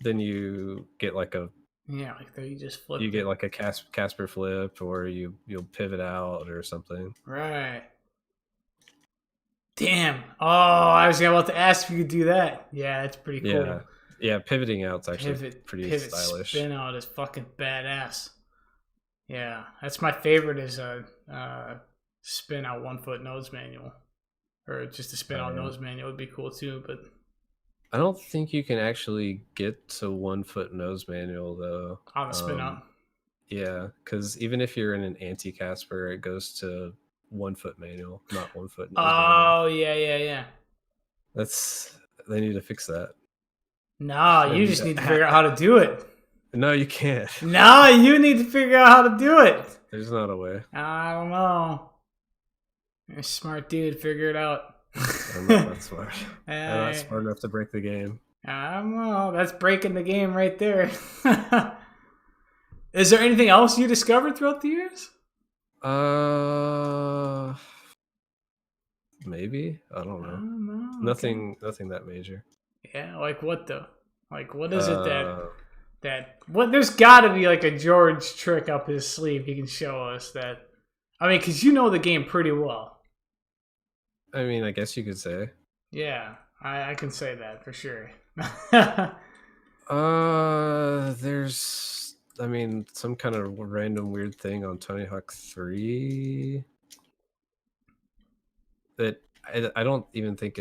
then you get like a Yeah, like you just flipped it. like a Casper flip, or you'll pivot out or something. Right. Damn. Oh, I was about to ask if you could do that. Yeah, that's pretty cool. Yeah, pivoting out's actually pretty Pivot stylish. spin out is fucking badass. Yeah, that's my favorite is a spin out 1 foot nose manual. Or just a spin out nose manual would be cool too, but I don't think you can actually get to 1 foot nose manual though. on the spin out. Yeah, because even if you're in an anti Casper, it goes to 1 foot manual, not 1 foot nose manual. Oh yeah. They need to fix that. No, you just need to figure out how to do it. No, you can't. No, you need to figure out how to do it. There's not a way. I don't know. You're a smart dude. Figure it out. I'm not that smart. I'm not smart enough to break the game. I don't know. That's breaking the game right there. Is there anything else you discovered throughout the years? Maybe. I don't know. Nothing that major. Yeah, like what though? Like what is it that what? There's got to be like a George trick up his sleeve he can show us that. I mean, because you know the game pretty well. I mean, I guess you could say. Yeah, I can say that for sure. There's, some kind of random weird thing on Tony Hawk 3 that I don't even think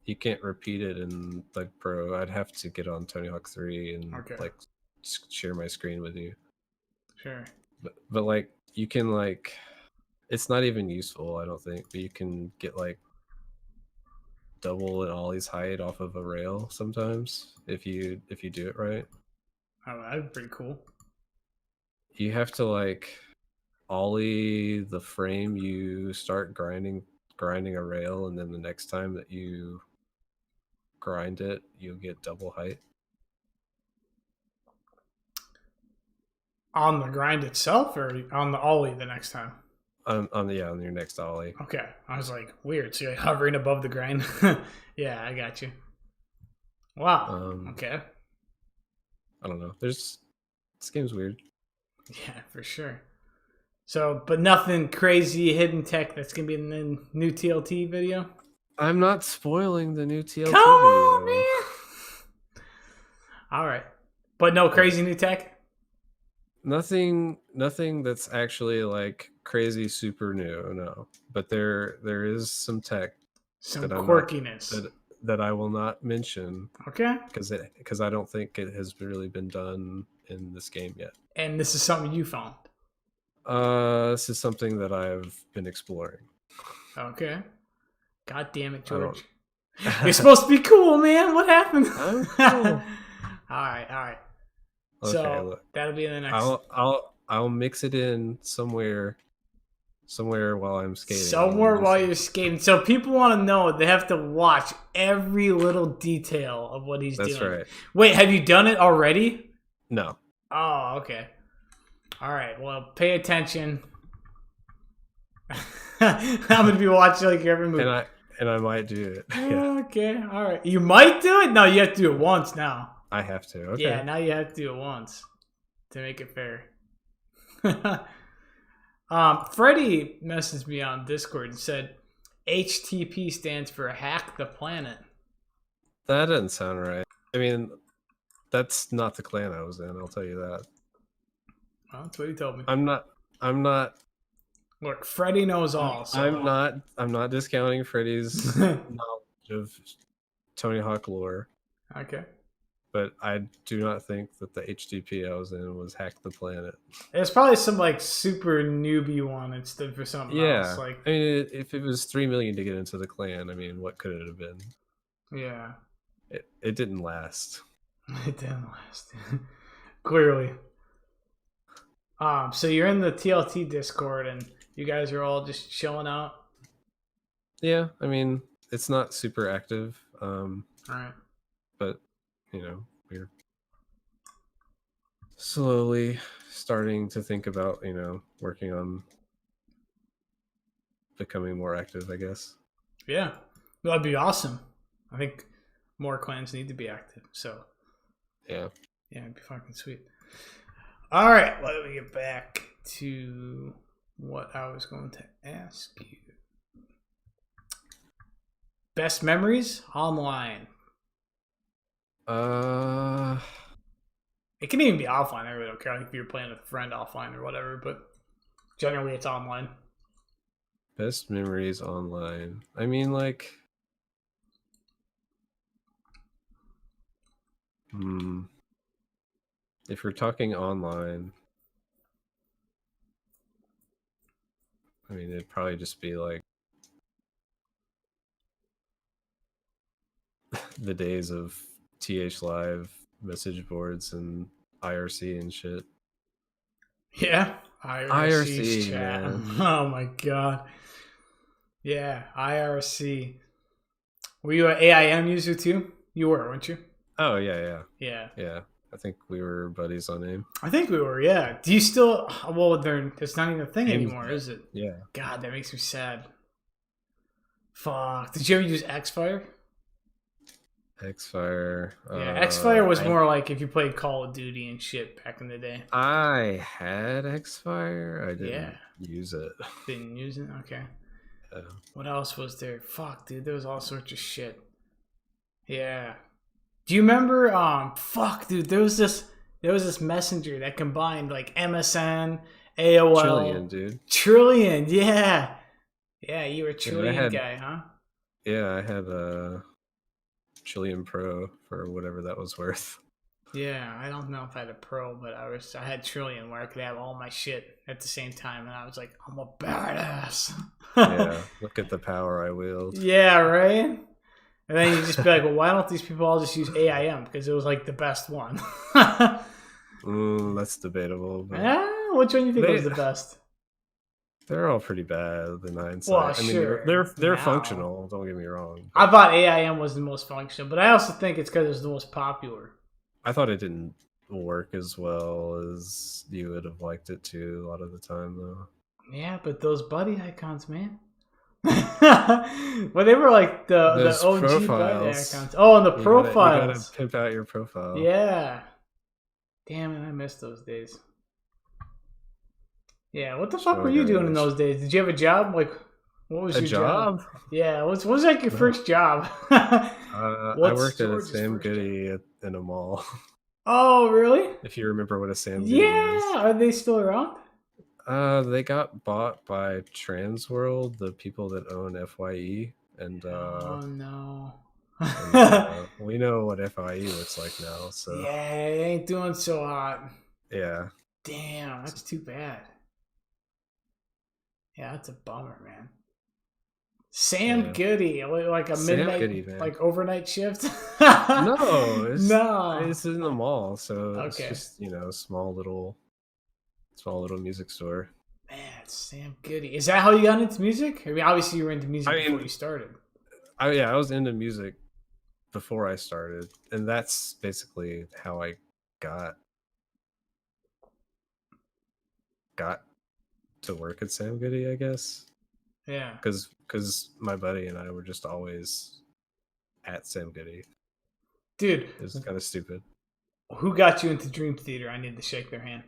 you can't repeat it in Thug Pro. I'd have to get on Tony Hawk 3 and like share my screen with you. Sure. But like you can like, it's not even useful, I don't think, but you can get like double and Ollie's height off of a rail sometimes if you do it right. Oh, that'd be pretty cool. You have to like Ollie the frame you start grinding a rail, and then the next time that you grind it, you'll get double height. On the grind itself, or on the ollie the next time? On your next ollie. Okay, I was like, weird. So you're hovering above the grind. Yeah, I got you. Wow. Okay. I don't know. This game's weird. Yeah, for sure. So, but nothing crazy hidden tech that's gonna be in the new TLT video. I'm not spoiling the new TLT Come on, video. Man. All right, but no crazy new tech. Nothing that's actually like crazy super new, no. But there is some tech, some quirkiness that I will not mention. Okay. Because I don't think it has really been done in this game yet. And this is something you found. This is something that I've been exploring. Okay. God damn it, George. You're supposed to be cool, man. What happened? I'm cool. All right. Okay, so look, that'll be in the next. I'll mix it in somewhere while I'm skating. Somewhere while you're skating. So people want to know. They have to watch every little detail of what he's doing. That's right. Wait, have you done it already? No. Oh, okay. All right. Well, pay attention. I'm gonna be watching like every move. And I might do it. Yeah. Okay. All right. You might do it? No, you have to do it once now. I have to. Okay. Yeah, now you have to do it once to make it fair. Freddie messaged me on Discord and said HTP stands for Hack the Planet. That doesn't sound right. I mean, that's not the clan I was in. I'll tell you that. Well, that's what he told me. I'm not. Look, Freddie knows all. So. I'm not discounting Freddy's knowledge of Tony Hawk lore. Okay. But I do not think that the HTTP I was in was Hack the Planet. It's probably some like super newbie one instead for something else. Like, I mean, if it was 3 million to get into the clan, I mean, what could it have been? Yeah. It didn't last. It didn't last. Clearly. So you're in the TLT Discord and you guys are all just chilling out. Yeah, I mean, it's not super active. All right. But you know, we're slowly starting to think about, working on becoming more active, I guess. Yeah. That'd be awesome. I think more clans need to be active. So yeah, it'd be fucking sweet. All right, let me get back to what I was going to ask you. Best memories online. It can even be offline. I really don't care if you're playing with a friend offline or whatever, but generally it's online. Best memories online. I mean, like, if we're talking online, I mean, it'd probably just be like the days of TH Live message boards and IRC and shit. Yeah, IRC chat. Man. Oh my god. Yeah, IRC. Were you an AIM user too? You were, weren't you? Oh yeah. Yeah. I think we were buddies on AIM. I think we were. Yeah. Do you still? Well, it's not even a thing anymore, is it? Yeah. God, that makes me sad. Fuck. Did you ever use Xfire? Xfire. Yeah, Xfire was more like if you played Call of Duty and shit back in the day. I had Xfire. I didn't use it. Didn't use it? Okay. What else was there? Fuck, dude, there was all sorts of shit. Yeah. Do you remember? Fuck, dude, there was this messenger that combined like MSN, AOL, Trillion, dude. Trillion, yeah. Yeah, you were a Trillion guy, huh? Yeah, I had a Trillion Pro for whatever that was worth. Yeah, I don't know if I had a Pro, but I had Trillion where I could have all my shit at the same time, and I was like, I'm a badass. Yeah, look at the power I wield. Yeah, right? And then you just be like, well, why don't these people all just use AIM? Because it was like the best one. That's debatable. But which one do you think was the best? They're all pretty bad in hindsight. Well, I mean, sure. they're functional. Don't get me wrong. I thought AIM was the most functional, but I also think it's because it was the most popular. I thought it didn't work as well as you would have liked it to a lot of the time, though. Yeah, but those buddy icons, man. Well, they were like the OG buddy icons. Oh, and the profiles. You gotta pimp out your profile. Yeah. Damn it, I missed those days. Yeah, what the fuck were you doing in those days? Did you have a job? Like, what was your job? Yeah, what was like your first job? I worked at a Sam Goody in a mall. Oh, really? If you remember what a Sam Goody is. Yeah, are they still around? They got bought by Transworld, the people that own FYE, and oh no. We know what FYE looks like now, so yeah, it ain't doing so hot. Yeah. Damn, that's too bad. Yeah, that's a bummer, man. Sam Goody, like a midnight, Goody, like overnight shift. No, no, it's in the mall, so okay. It's just small little music store. Man, Sam Goody. Is that how you got into music? I mean, obviously you were into music before you started. I was into music before I started, and that's basically how I got to work at Sam Goody, I guess. Yeah. Because my buddy and I were just always at Sam Goody. Dude. It was kind of stupid. Who got you into Dream Theater? I need to shake their hand.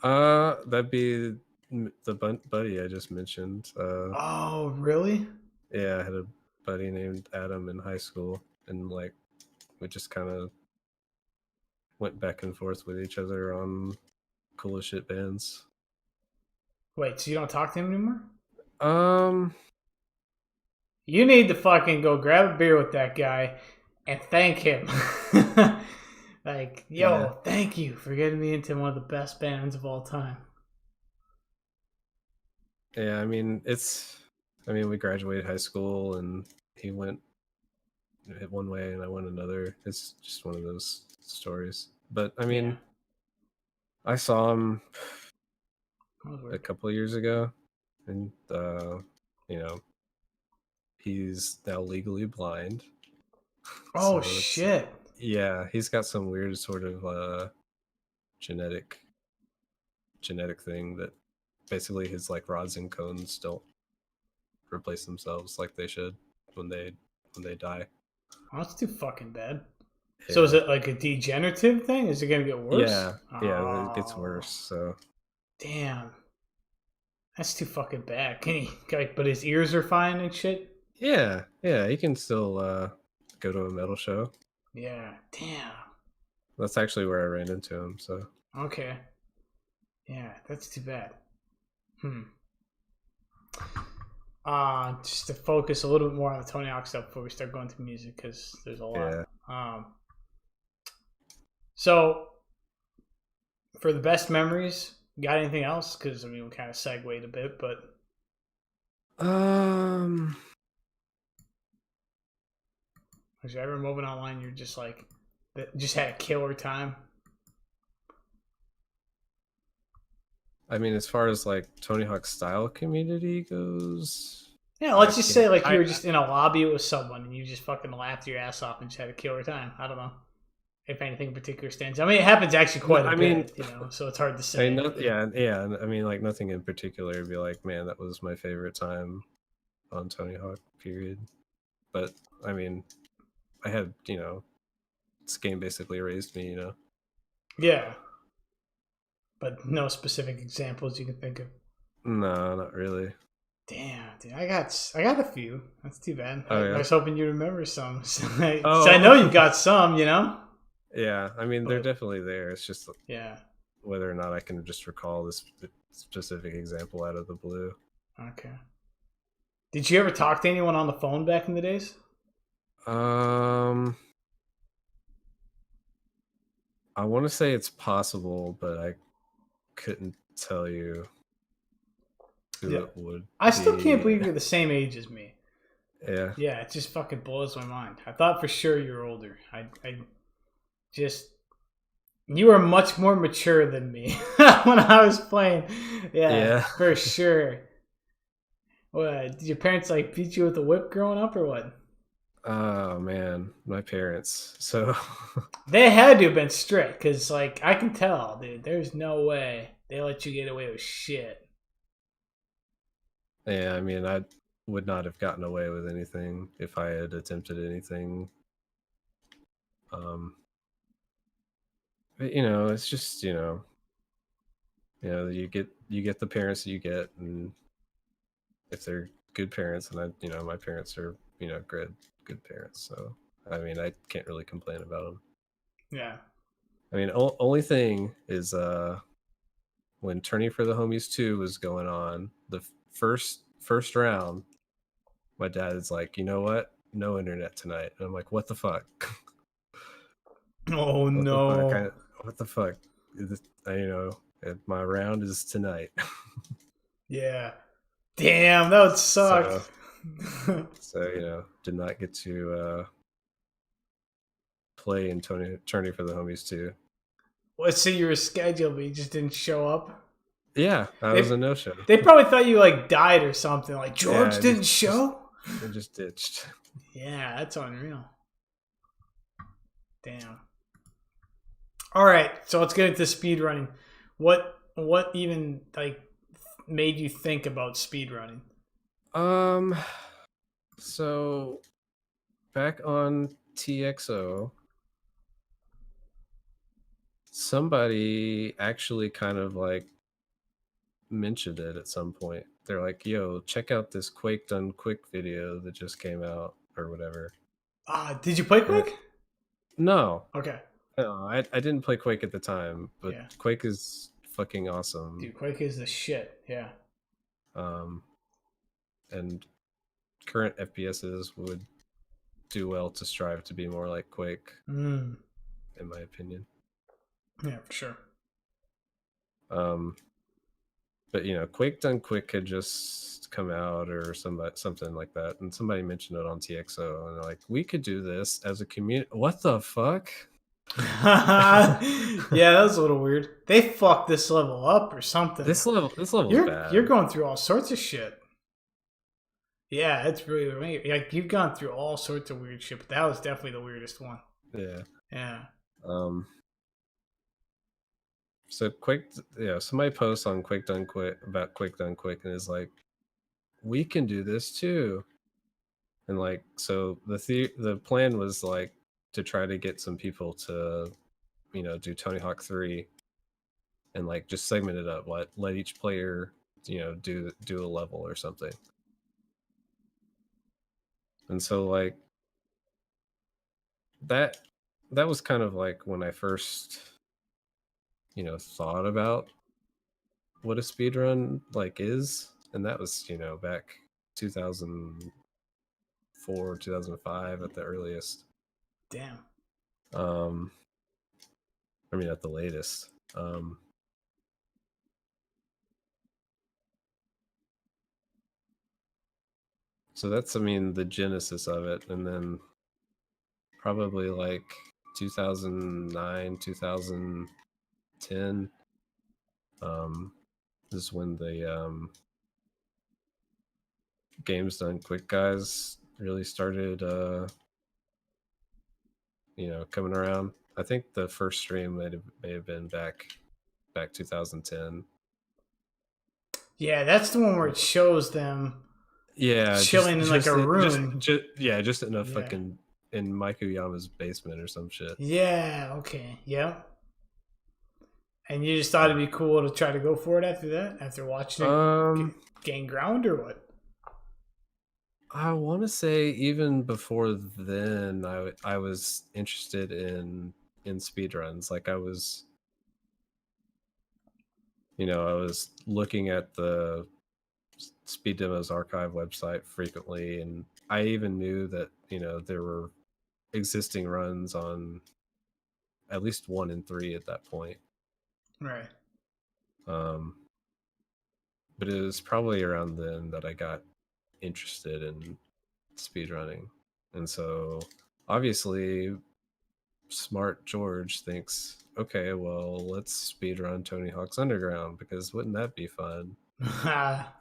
That'd be The buddy I just mentioned. Oh, really? Yeah, I had a buddy named Adam in high school, and like we just kind of went back and forth with each other on cool as shit bands. Wait, so you don't talk to him anymore? Um, You need to fucking go grab a beer with that guy and thank him. Like, yeah, yo, thank you for getting me into one of the best bands of all time. yeah. I mean, we graduated high school, and he went one way, and I went another. It's just one of those stories. But I Yeah, mean, I saw him that was a weird. couple of years ago, and you know, he's now legally blind. Oh, So it's shit. yeah, he's got some weird sort of genetic thing that basically his like rods and cones don't replace themselves like they should when they die. Oh, that's too fucking bad. So is Yeah. it like a degenerative thing? Is it going to get worse? Yeah, it gets worse. Oh, So damn. That's too fucking bad. Can he, like, but his ears are fine and shit? yeah, he can still go to a metal show. Yeah, damn. That's actually where I ran into him. So Okay. Yeah, that's too bad. Hmm. Just to focus a little bit more on the Tony Hawk stuff before we start going to music, because there's a lot. yeah. So for the best memories, got anything else? Because I mean, we kind of segued a bit, but Um, was there ever a moment online you're just like, that just had a killer time? I mean, as far as like Tony Hawk style community goes, Yeah, I let's just say can't. like you were just in a lobby with someone and you just fucking laughed your ass off and just had a killer time. I don't know if anything in particular stands out. I mean, it happens actually quite a I mean, bit, so it's hard to I mean, say. yeah. I mean, like nothing in particular. Would be like, man, that was my favorite time on Tony Hawk. Period. But I mean, I had this game basically raised me. Yeah, but no specific examples you can think of. No, not really. Damn, dude, I got a few. That's too bad. Oh I yeah. was hoping you remember some. So I know you've Oh got some. yeah. I mean, they're But definitely there. It's just yeah, whether or not I can just recall this specific example out of the blue. okay. Did you ever talk to anyone on the phone back in the days? Um, I want to say it's possible, but I couldn't tell you who Yeah, it would I still can't be. believe you're the same age as me. Yeah. Yeah, it just fucking blows my mind. I thought for sure you were older. I just you were much more mature than me when I was playing. Yeah, Yeah. for sure. What? Did your parents like beat you with a whip growing up or what? Oh man, my parents. So They had to have been strict because, like, I can tell, dude. There's no way they let you get away with shit. yeah, I mean, I would not have gotten away with anything if I had attempted anything. Um, but, it's just you get the parents that you get, and if they're good parents, and my parents are good parents, so I mean I can't really complain about them. Yeah. I mean, only thing is when Tourney for the Homies 2 was going on, the first round, my dad is like, you know what? No internet tonight. And I'm like, what the fuck? Oh What the fuck? no. What the fuck? My round is tonight. Yeah. Damn, that would suck. so did not get to play in Tourney for the Homies 2. Let's say you were scheduled, but you just didn't show up. Yeah, that was They a no show. they probably thought you like died or something. Like Yeah, George didn't show. I just ditched. Yeah, that's unreal. Damn. All right, so let's get into speed running. What even like made you think about speed running? Um, so back on TXO, somebody actually kind of like mentioned it at some point. They're like, "Yo, check out this Quake Done Quick video that just came out or whatever." Did you play And Quake? no, Okay. no, I didn't play Quake at the time, but Yeah. Quake is fucking awesome. Dude, Quake is the shit. Yeah. Um, and current FPSs would do well to strive to be more like Quake, Mm. in my opinion. Yeah, for sure. Um, but Quake Done Quick had just come out or something like that, and somebody mentioned it on TXO, and they're like, "We could do this as a community." What the fuck? Yeah, that was a little weird. They fucked this level up or something. This level's You're bad. going through all sorts of shit. Yeah, it's really weird. Like you've gone through all sorts of weird shit, but that was definitely the weirdest one. Yeah. Yeah. Um. So Quake, somebody posts on Quake Done Quick about Quake Done Quick and is like, "We can do this too." And like, so the plan was like to try to get some people to, do Tony Hawk 3 and like just segment it up, let each player, do a level or something. And so like that that was kind of like when I first, thought about what a speed run like is, and that was, back 2004, 2005 at the earliest. Damn. Um I mean at the latest. So that's, I mean, the genesis of it. And then probably like 2009, 2010 is when the Games Done Quick guys really started, coming around. I think the first stream may have been back 2010. Yeah, that's the one where it shows them Yeah, chilling in like a room. just in a Yeah. fucking in Mikuyama's basement or some shit. Yeah. Okay. Yep. And you just thought it'd be cool to try to go for it after that, after watching it Um, gain ground, or what? I want to say even before then, I was interested in speedruns. Like I was, I was looking at the Speed Demos Archive website frequently, and I even knew that there were existing runs on at least 1 and 3 at that point. Right. Um, but it was probably around then that I got interested in speedrunning, and so obviously smart George thinks, okay, well, let's speedrun Tony Hawk's Underground because wouldn't that be fun?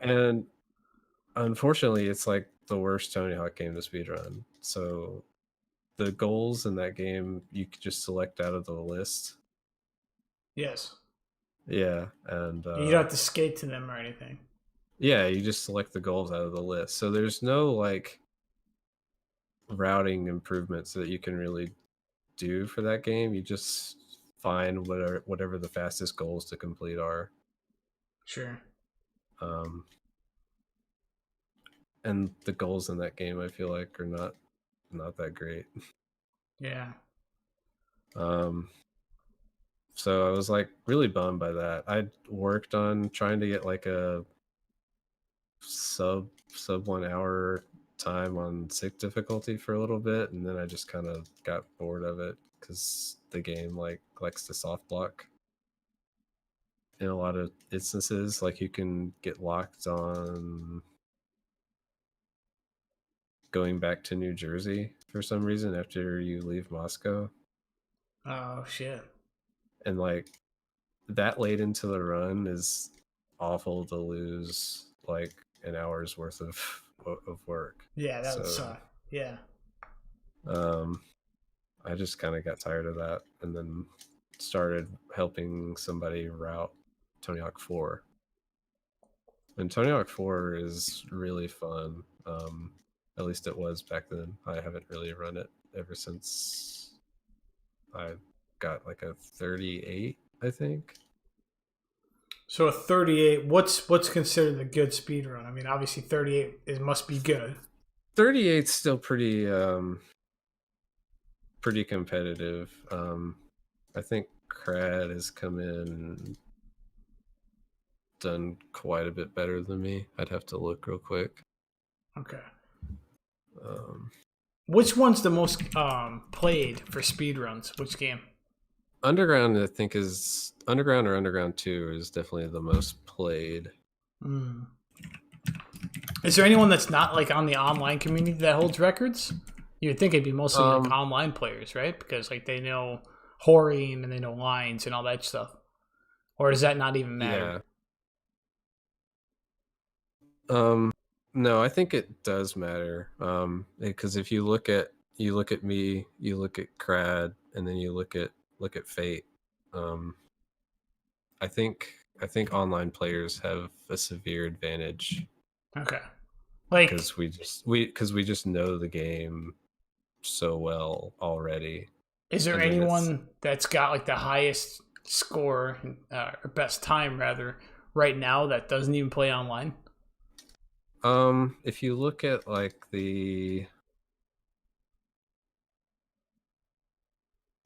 And unfortunately, it's like the worst Tony Hawk game to speedrun. So the goals in that game you could just select out of the list. Yes. Yeah, and You don't have to skate to them or anything. yeah, you just select the goals out of the list. So there's no like routing improvements that you can really do for that game. You just find whatever the fastest goals to complete are. Sure. Um, and the goals in that game I feel like are not that great. Yeah. Um, so I was like really bummed by that. I worked on trying to get like a sub 1 hour time on sick difficulty for a little bit, and then I just kind of got bored of it because the game like likes to soft block in a lot of instances. Like you can get locked on going back to New Jersey for some reason after you leave Moscow. Oh shit. And like that late into the run is awful to lose like an hour's worth of work. Yeah, that would So suck. Yeah. um I just kind of got tired of that and then started helping somebody route Tony Hawk 4. And Tony Hawk 4 is really fun. At least it was back then. I haven't really run it ever since I got like a 38, I think. So a 38. What's considered a good speed run? I mean, obviously 38 must be good. 38's still pretty competitive. I think Crad has come in and done quite a bit better than me. I'd have to look real quick. Okay. Um, Which one's the most played for speed runs? Which game? Underground, I think, is Underground or Underground 2 is definitely the most played. Mm. Is there anyone that's not like on the online community that holds records? You would think it'd be mostly like Um, online players, right? Because like they know Horium and they know lines and all that stuff. Or does that not even matter? yeah. Um, no, I think it does matter. Because if you look at me, you look at Crad, and then you look at Fate. Um, I think online players have a severe advantage Okay. Like, because we just know the game so well already, is there and then it's anyone that's got like the highest score or best time rather right now that doesn't even play online? if you look at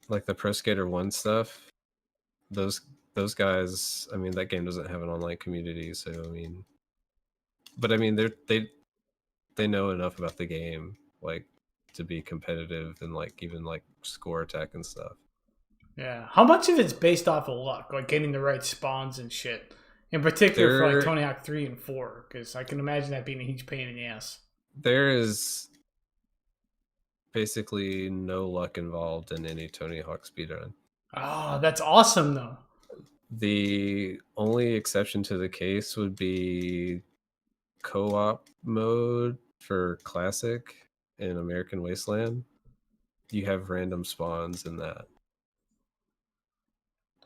like the Pro Skater 1 stuff, those those guys, I mean, that game doesn't have an online community, so I mean, but I mean, they know enough about the game, like, to be competitive and like even like score attack and stuff. Yeah. How much of it's based off of luck, like getting the right spawns and shit? In particular for like There Tony Hawk 3 and 4, because I can imagine that being a huge pain in the ass. there is basically no luck involved in any Tony Hawk speedrun. Oh, that's awesome though. The only exception to the case would be co-op mode for Classic in American Wasteland. You have random spawns in that,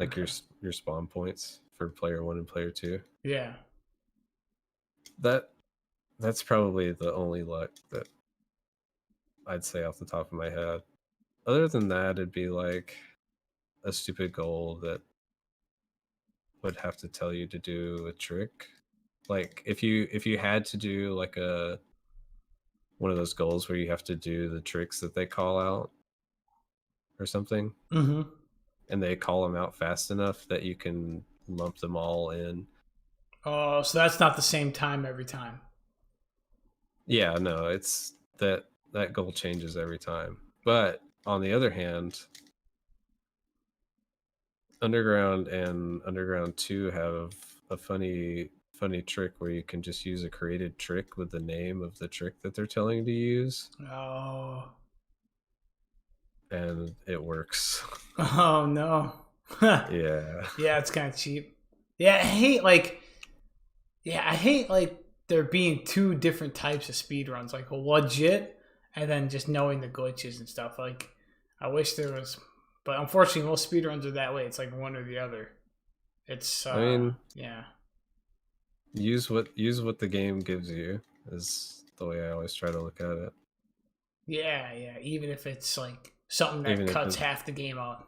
like Okay. your spawn points for player 1 and player 2. Yeah. That that's probably the only luck that I'd say off the top of my head. Other than that, it'd be like a stupid goal that would have to tell you to do a trick. Like if you had to do like a one of those goals where you have to do the tricks that they call out or something, Mm-hmm. and they call them out fast enough that you can lump them all in. Oh, so that's not the same time every time. Yeah, no, it's that goal changes every time. But on the other hand, Underground and Underground 2 have a funny trick where you can just use a created trick with the name of the trick that they're telling you to use, Oh. and it works. Oh no. Yeah. Yeah, it's kind of cheap. Yeah, I hate like there being two different types of speed runs, like a legit and then just knowing the glitches and stuff. Like I wish there was, but unfortunately most speed runs are that way. It's like one or the other. It's I mean, yeah. use what the game gives you is the way I always try to look at it. Yeah, yeah, even if it's like something that Even if cuts it's half the game out.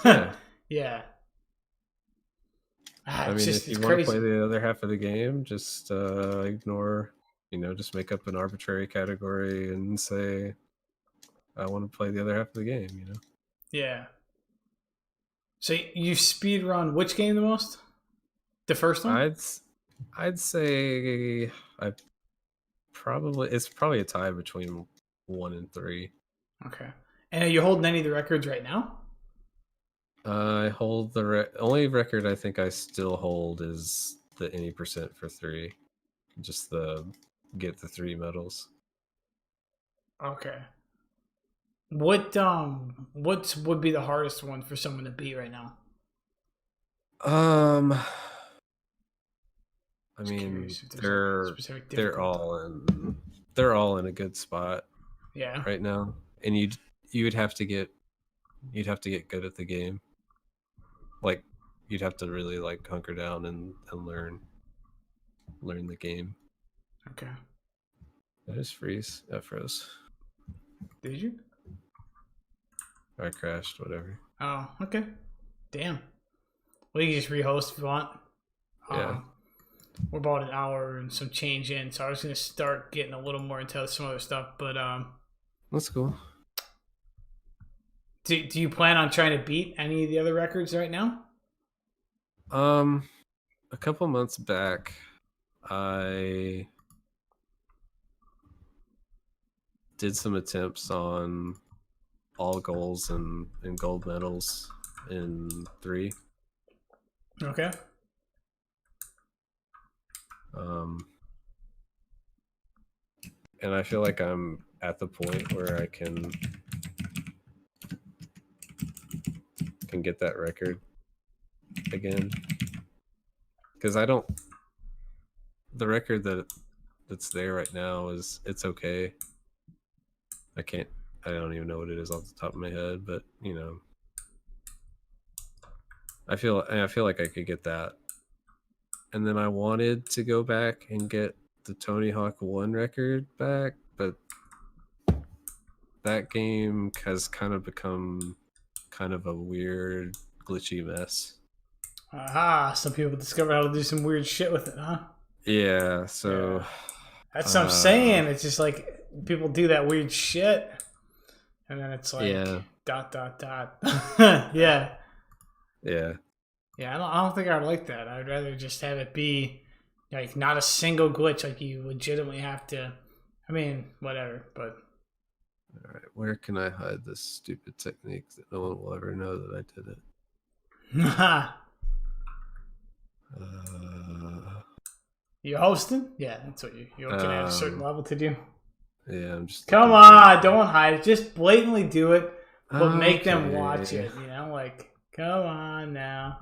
yeah. Yeah. I It's mean, just if it's you want to play crazy. the other half of the game, just ignore, just make up an arbitrary category and say I want to play the other half of the game. Yeah. So you speed run which game the most? The first one? I'd s- I'd say I it's probably a tie between 1 and 3. Okay. And are you holding any of the records right now? I hold the only record I think I still hold is the any percent for 3, just the get the 3 medals. Okay. What would be the hardest one for someone to beat right now? Um, I Just mean, curious if there's like a they're specific they're difficulty. all in they're all in a good spot Yeah. right now, and you would have to get good at the game. Like, you'd have to really like hunker down and learn the game. Okay. That is freeze. That froze. Did you? I crashed. Whatever. Oh, okay. Damn. Well, you can just rehost if you want. Yeah. We're about an hour and some change in, so I was gonna start getting a little more into some other stuff. But That's cool. do you plan on trying to beat any of the other records right now? A couple months back, I did some attempts on all goals and gold medals in 3. Okay. And I feel like I'm at the point where I can get that record again, because I don't. The record that's there right now it's okay. I don't even know what it is off the top of my head, but I feel like I could get that. And then I wanted to go back and get the Tony Hawk 1 record back, but that game has kind of become kind of a weird glitchy mess. Aha! Some people discover how to do some weird shit with it, huh? Yeah, so Yeah. That's what I'm saying. It's just like people do that weird shit, and then it's like yeah. dot dot dot. Yeah. Yeah. Yeah, I don't think I'd like that. I'd rather just have it be like not a single glitch. Like you legitimately have to. I mean, whatever. But All right, where can I hide this stupid technique that no one will ever know that I did it? You hosting? Yeah, that's what you're looking at a certain level to do. Yeah, I'm just. Come on, don't hide it. Just blatantly do it, but make them watch it. Like, come on now.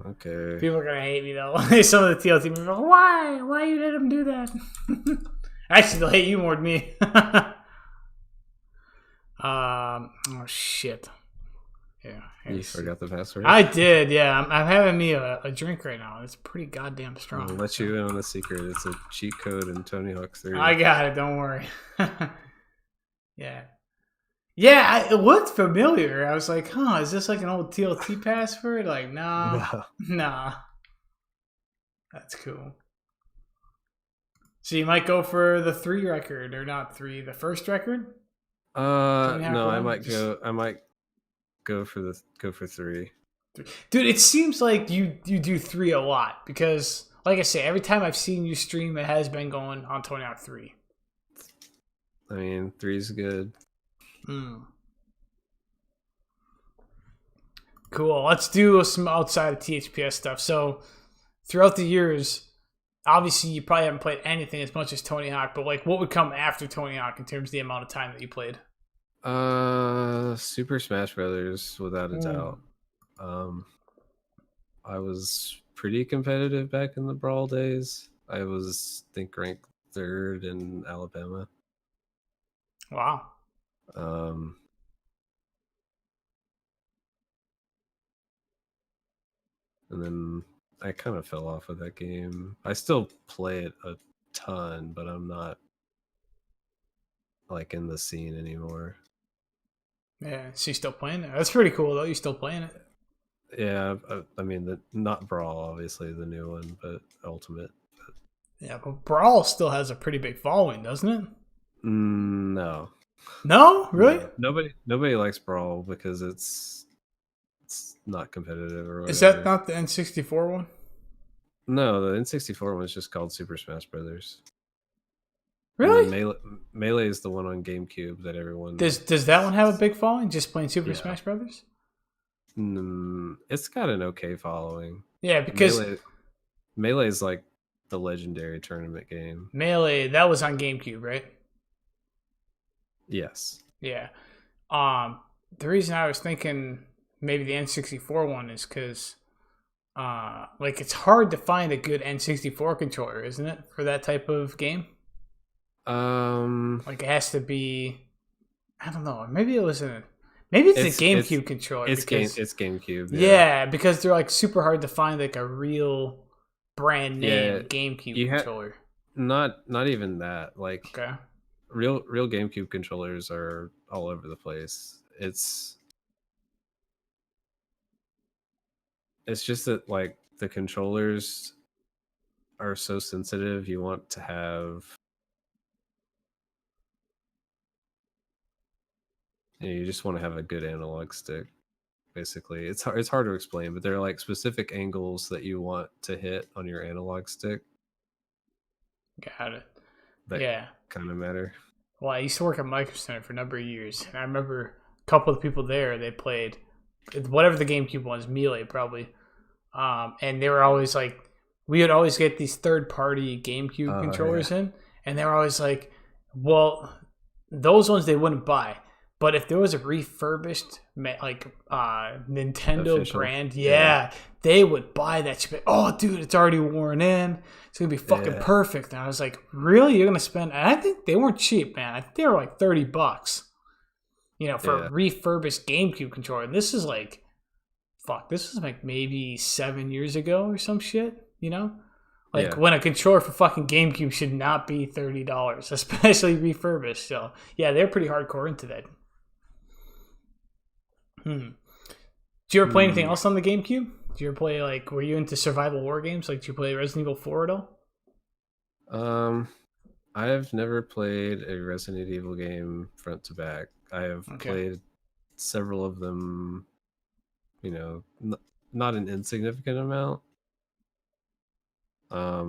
Okay. People are gonna hate me though. Some of the TLT people are like, why? Why you let them do that? Actually, they'll hate you more than me. Oh shit. Yeah. You forgot the password? I did, yeah. I'm having me a drink right now. It's pretty goddamn strong. I'll let you in on a secret. It's a cheat code in Tony Hawk 3. I got it, don't worry. Yeah. Yeah, it looked familiar. I was like, huh, is this like an old TLT password? Like, nah. Nah. That's cool. So you might go for the 3 record, or not 3, the first record? No, I might go for 3. Dude, it seems like you do 3 a lot because, like I say, every time I've seen you stream, it has been going on Tony Hawk 3. I mean, 3's good. Cool. Let's do some outside of THPS stuff. So, throughout the years, obviously you probably haven't played anything as much as Tony Hawk, but like, what would come after Tony Hawk in terms of the amount of time that you played? Super Smash Brothers, without a doubt. I was pretty competitive back in the Brawl days. I was, I think, ranked 3rd in Alabama. Wow. And then I kind of fell off with that game. I still play it a ton, but I'm not like in the scene anymore. Yeah, so you still playing it? That's pretty cool though. You still playing it? Yeah, I mean, not Brawl, obviously, the new one, but Ultimate. Yeah, but Brawl still has a pretty big following, doesn't it? No. No, really? No. Nobody likes Brawl because it's not competitive or whatever. Is that not the N64 one? No, the N64 one is just called Super Smash Brothers. Really? Melee is the one on GameCube that everyone. Does that one have a big following? Just playing Super Smash Brothers? It's got an okay following. Yeah, because Melee is like the legendary tournament game. Melee, that was on GameCube, right? Yes. Yeah. The reason I was thinking maybe the N64 one is because like it's hard to find a good N64 controller, isn't it, for that type of game? Like it has to be, I don't know, maybe it's the GameCube controller. It's GameCube. Yeah, because they're like super hard to find like a real brand name GameCube controller. Not even that. Like, okay. Real GameCube controllers are all over the place. It's just that like the controllers are so sensitive. You want to have, you just want to have a good analog stick. Basically, it's hard to explain, but there are like specific angles that you want to hit on your analog stick Got it. that Yeah. kind of matter. Well, I used to work at Micro Center for a number of years, and I remember a couple of the people there. They played whatever the GameCube was, Melee probably, and they were always like, we would always get these third-party GameCube controllers in, and they were always like, well, those ones they wouldn't buy, but if there was a refurbished like Nintendo Official. brand, they would buy that shit. Oh, dude, it's already worn in. It's gonna be fucking perfect. And I was like, really? You're gonna spend? And I think they weren't cheap, man. I think they were like $30, for a refurbished GameCube controller. And this is like, this was like maybe 7 years ago or some shit. When a controller for fucking GameCube should not be $30, especially refurbished. So yeah, they're pretty hardcore into that. Did you ever play anything else on the GameCube? Did you ever play, like, were you into survival war games? Like, did you play Resident Evil 4 at all? I've never played a Resident Evil game front to back. I have played several of them, not an insignificant amount. I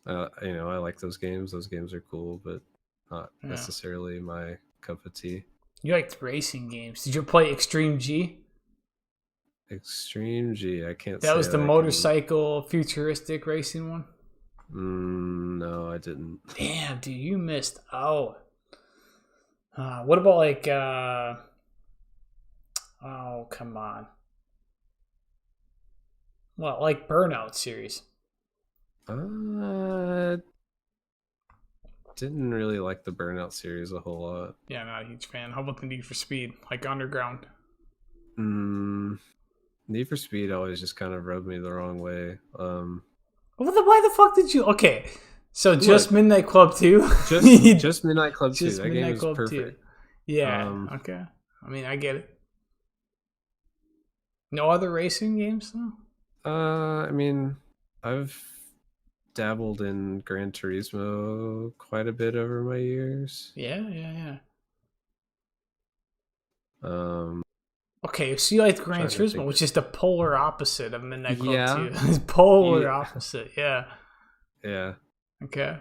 like those games. Those games are cool, but not necessarily my cup of tea. You liked racing games. Did you play Extreme G? Extreme G, I can't say that was the motorcycle futuristic racing one? No, I didn't. Damn, dude, you missed out. What about like oh, come on. Well, like Burnout series. Didn't really like the Burnout series a whole lot. Yeah, I'm not a huge fan. How about the Need for Speed, like Underground? Need for Speed always just kind of rubbed me the wrong way. Why the fuck did you? Okay, so just Midnight Club 2? just Midnight Club 2. That game is perfect. 2. Yeah. Okay. I mean, I get it. No other racing games though. I mean, I've dabbled in Gran Turismo quite a bit over my years. Yeah. Okay, so you like Gran Turismo, which is the polar opposite of Midnight Club 2. It's polar opposite, yeah. Yeah. Okay.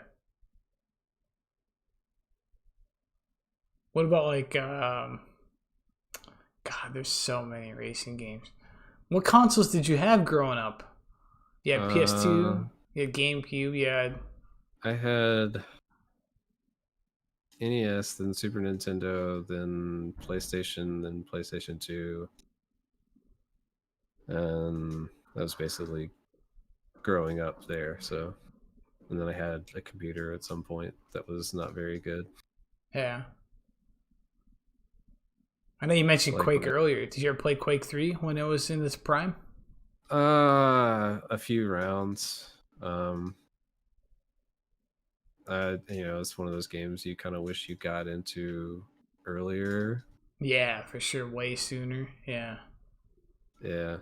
What about like God, there's so many racing games. What consoles did you have growing up? You had PS2, you had GameCube, you had... I had NES, then Super Nintendo, then PlayStation 2. And that was basically growing up there. So, and then I had a computer at some point that was not very good. Yeah. I know you mentioned Quake earlier. Did you ever play Quake 3 when it was in its prime? A few rounds. It's one of those games you kind of wish you got into earlier. Yeah, for sure. Way sooner. Yeah. Yeah.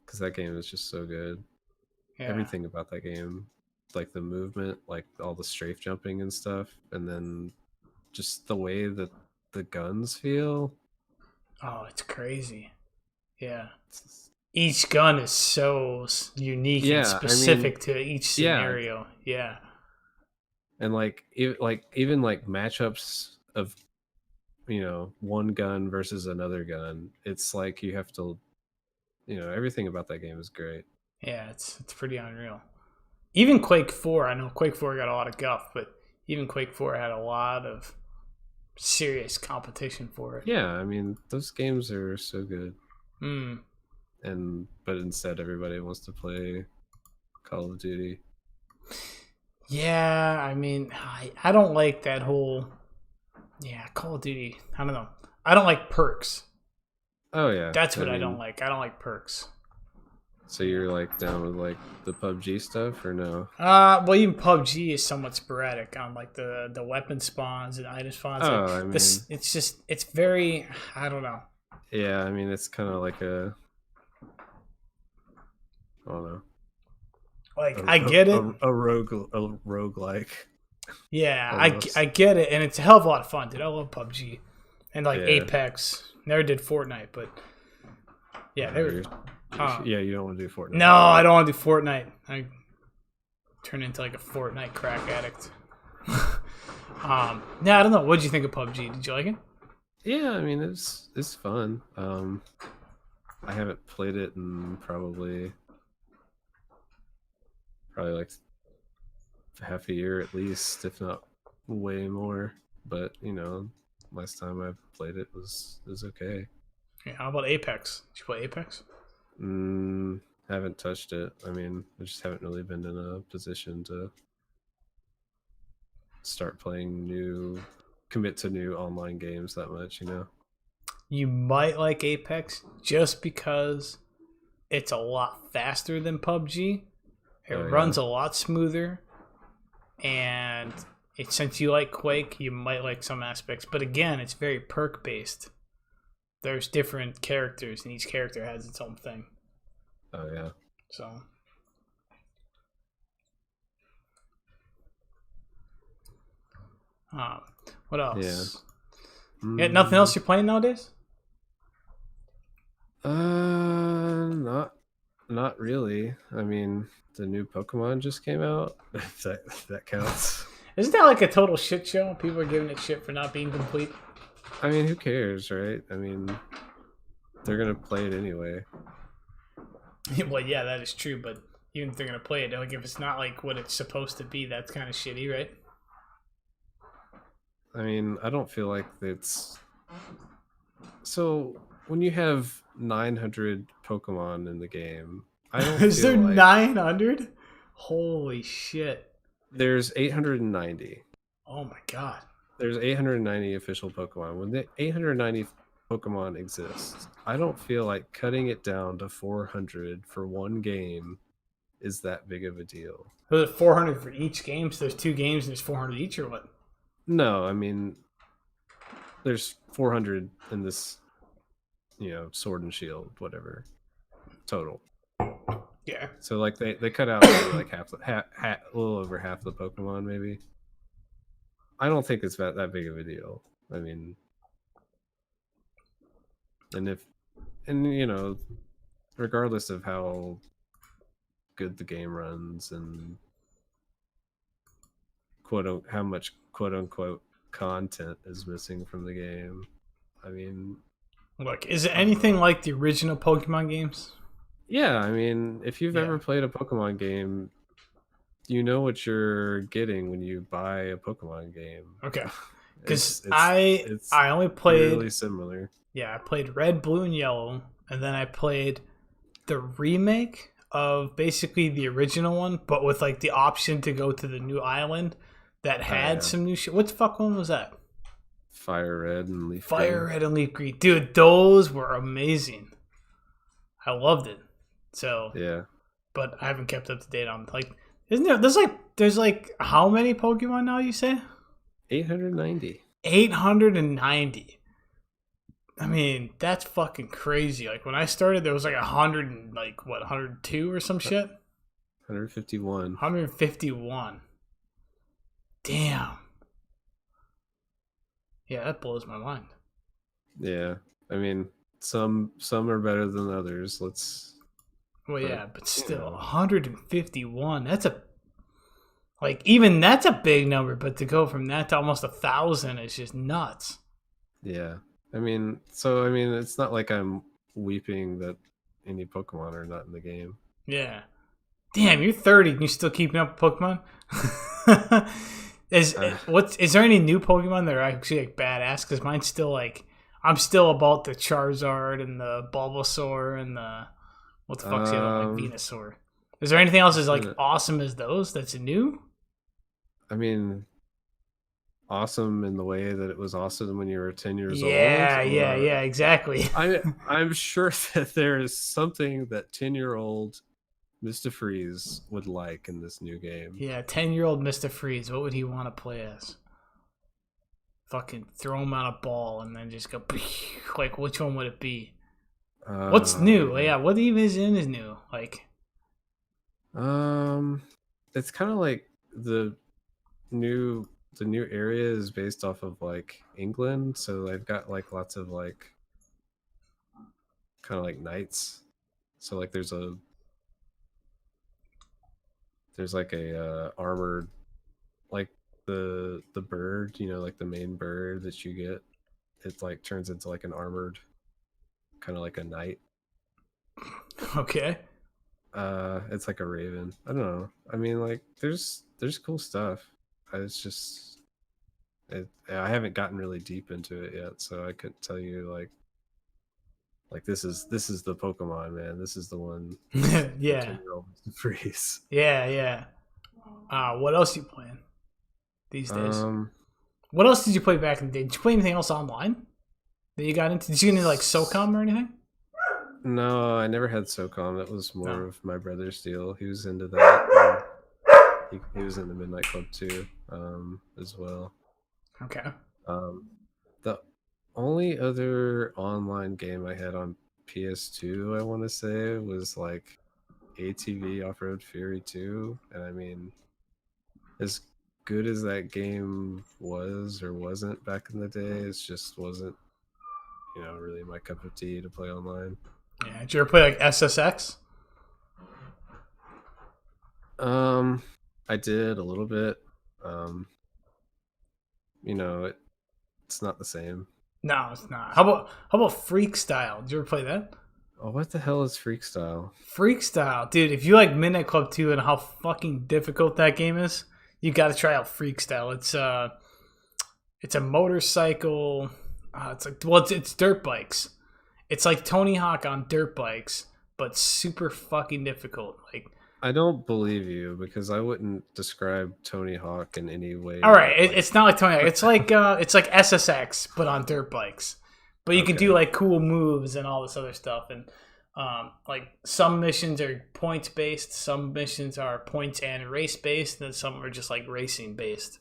Because that game is just so good. Yeah. Everything about that game, like the movement, like all the strafe jumping and stuff, and then just the way that the guns feel. Oh, it's crazy. Yeah. Each gun is so unique and specific to each scenario. Yeah. And even matchups of one gun versus another gun, it's like you have to everything about that game is great. Yeah, it's pretty unreal. Even Quake 4, I know Quake 4 got a lot of guff, but even Quake 4 had a lot of serious competition for it. Yeah, I mean, those games are so good. But instead everybody wants to play Call of Duty. Yeah, I mean, I don't like that whole... Yeah, Call of Duty. I don't know. I don't like perks. Oh, yeah. That's what I don't like. I don't like perks. So you're like down with like the PUBG stuff or no? Well, even PUBG is somewhat sporadic on like the weapon spawns and item spawns. Oh, like, I mean, it's very, I don't know. Yeah, I mean, it's kind of like I don't know. Like, I get it. A roguelike. Yeah, Almost. I get it, and it's a hell of a lot of fun, dude. I love PUBG and like Yeah. Apex. Never did Fortnite, but yeah, they were. Yeah, you don't want to do Fortnite. No, I don't want to do Fortnite. I turn into like a Fortnite crack addict. Yeah, I don't know. What did you think of PUBG? Did you like it? Yeah, I mean it's fun. I haven't played it in probably like half a year at least, if not way more. But last time I played it was okay. Yeah, how about Apex? Did you play Apex? Haven't touched it. I mean, I just haven't really been in a position to start commit to new online games that much, You might like Apex just because it's a lot faster than PUBG. It runs a lot smoother, and since you like Quake, you might like some aspects. But again, it's very perk based. There's different characters, and each character has its own thing. Oh yeah. So. What else? Yeah. Nothing else you're playing nowadays? Not really. I mean, the new Pokemon just came out. If that counts. Isn't that like a total shit show? People are giving it shit for not being complete. I mean, who cares, right? I mean, they're gonna play it anyway. Well, yeah, that is true. But even if they're gonna play it, like if it's not like what it's supposed to be, that's kind of shitty, right? I mean, I don't feel like it's so. When you have 900 Pokemon in the game, I don't. Is there like 900? Holy shit! There's 890. Oh my god! There's 890 official Pokemon. When the 890 Pokemon exists, I don't feel like cutting it down to 400 for one game is that big of a deal. So there's 400 for each game. So there's 2 games and there's 400 each, or what? No, I mean, there's 400 in this. Sword and Shield, whatever, total. Yeah. So like they cut out maybe like a little over half the Pokemon, maybe. I don't think it's that big of a deal. I mean, and regardless of how good the game runs and how much quote unquote content is missing from the game, I mean. Look, is it anything like the original Pokemon games? Yeah, I mean, if you've ever played a Pokemon game, you know what you're getting when you buy a Pokemon game. Okay, because I only played really similar. Yeah, I played Red, Blue, and Yellow, and then I played the remake of basically the original one, but with like the option to go to the new island that had some new shit. What the fuck one was that? Fire Red and Leaf Green. Fire Red and Leaf Green. Dude, those were amazing. I loved it. So yeah. But I haven't kept up to date on there's like how many Pokemon now you say? 890. 890. I mean, that's fucking crazy. Like when I started there was like 100 and like what, 102 or some shit? 151. 151. Damn. Yeah, that blows my mind. Yeah, I mean, some are better than others. But still, 151. That's a big number. But to go from that to almost 1,000 is just nuts. Yeah, I mean, it's not like I'm weeping that any Pokemon are not in the game. Yeah. Damn, you're 30 and you're still keeping up with Pokemon? Is there any new Pokemon that are actually like badass? Because mine's still like I'm still about the Charizard and the Bulbasaur and the what the fuck's the other one, like Venusaur. Is there anything else as like awesome as those that's new? I mean, awesome in the way that it was awesome when you were 10 years old. Yeah, exactly. I'm sure that there is something that 10-year-old MistaFreeze would like in this new game. Yeah, 10-year-old MistaFreeze. What would he want to play as? Fucking throw him on a ball and then just go like, which one would it be? What's new? Yeah, what even is new? Like, It's kind of like new the new area is based off of like England, so they've got like lots of like kind of like knights. So like there's like a armored like the bird, you know, like the main bird that you get. It like turns into like an armored kind of like a knight. Okay. It's like a raven. I don't know. I mean, like there's cool stuff. It's just I haven't gotten really deep into it yet, so I couldn't tell you like this is the Pokemon, man. This is the one. This is the Yeah. 13-year-old freeze. Yeah, yeah. What else you playing these days? Um, What else did you play back in the day? Did you play anything else online that you got into? Did you get into like SOCOM or anything? no, I never had SOCOM. That was more No. of my brother's deal. He was into that. He was in the Midnight Club too, as well. Okay. Um, the only other online game I had on PS2, I want to say, was like ATV Off Road Fury 2. And I mean, as good as that game was or wasn't back in the day, it just wasn't, really my cup of tea to play online. Yeah. Did you ever play like SSX? Um, I did a little bit. Um, you know, it's not the same. No, it's not. How about Freak Style? Did you ever play that? Oh, what the hell is Freak Style? Freak Style, dude. If you like Midnight Club 2 and how fucking difficult that game is, you got to try out Freak Style. It's a motorcycle. It's dirt bikes. It's like Tony Hawk on dirt bikes, but super fucking difficult. Like, I don't believe you because I wouldn't describe Tony Hawk in any way. all right, it's not like Tony Hawk. It's like SSX, but on dirt bikes. But you can Okay. do like cool moves and all this other stuff. And like some missions are points based, some missions are points and race based, and then some are just like racing based.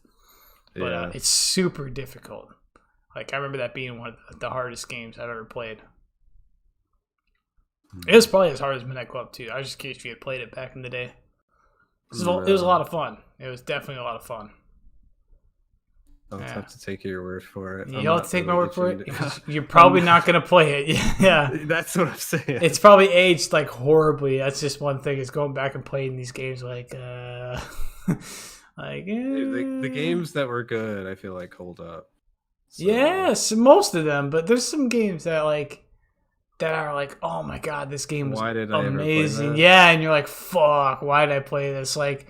But Yeah. it's super difficult. Like I remember that being one of the hardest games I've ever played. It was probably as hard as Midnight Club 2. I was just curious if you had played it back in the day. It was a lot of fun. It was definitely a lot of fun. I'll Yeah. have to take your word for it. You'll have to take my word for it. You're probably not going to play it. Yeah. That's what I'm saying. It's probably aged like horribly. That's just one thing is going back and playing these games like like the games that were good, I feel like hold up. So, yes, most of them, but there's some games that are like, oh my god, this game was Why did I ever play amazing. that? Yeah, and you're like, fuck, why did I play this? Like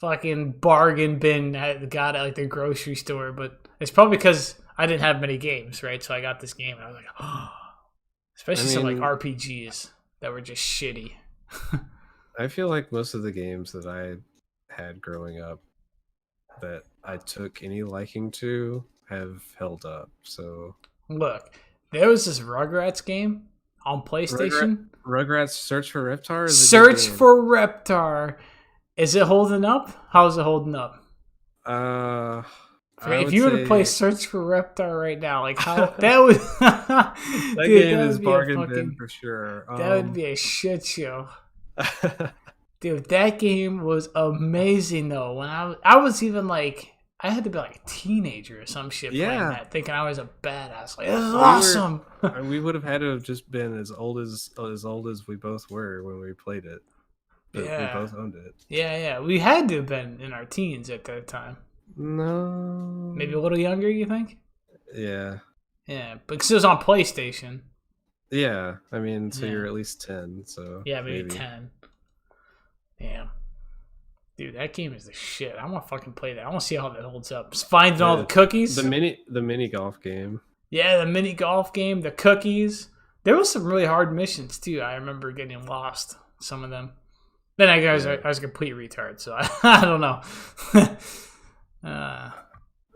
fucking bargain bin got at like the grocery store, but it's probably because I didn't have many games, right? So I got this game and I was like, oh. Especially some like RPGs that were just shitty. I feel like most of the games that I had growing up that I took any liking to have held up. So Look, there was this Rugrats game on PlayStation. Rugrats Search for Reptar? Search for Reptar. Is it holding up? How's it holding up? If you were to play Search for Reptar right now, like how that would that dude, game that is bargain bin for sure. That would be a shit show. Dude, that game was amazing though. When I was even like I had to be like a teenager or some shit playing that, thinking I was a badass. Like this is awesome. We would have had to have just been as old as we both were when we played it. But we both owned it. Yeah. We had to have been in our teens at that time. No. Maybe a little younger, you think? Yeah. Yeah, because it was on PlayStation. Yeah, I mean, so you're at least 10, so... Yeah, maybe 10. Damn. Dude, that game is the shit. I want to fucking play that. I want to see how that holds up. Just finding all the cookies. The mini golf game. Yeah, the mini golf game, the cookies. There was some really hard missions, too. I remember getting lost, some of them. Then I was a complete retard, so I don't know.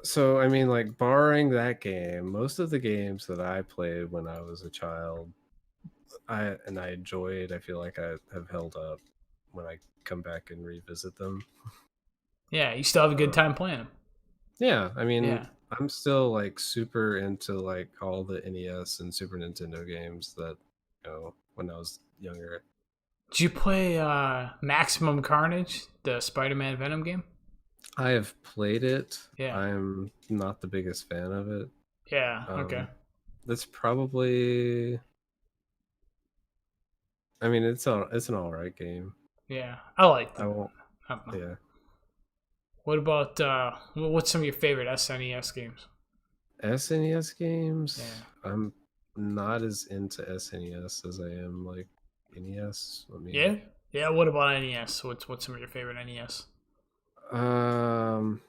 So, I mean, like, barring that game, most of the games that I played when I was a child, I enjoyed, I feel like I have held up when I come back and revisit them. Yeah, you still have a good time playing them. Yeah, I mean, I'm still, like, super into, like, all the NES and Super Nintendo games that, when I was younger. Did you play Maximum Carnage, the Spider-Man Venom game? I have played it. Yeah. I'm not the biggest fan of it. Yeah. Okay. Um, that's probably. I mean, it's an all right game. Yeah. I liked I it. won't. I don't know. Yeah, What about what's some of your favorite SNES games? SNES games. Yeah. I'm not as into SNES as I am like NES. Let me. Yeah. Yeah. What about NES? What's some of your favorite NES? Um.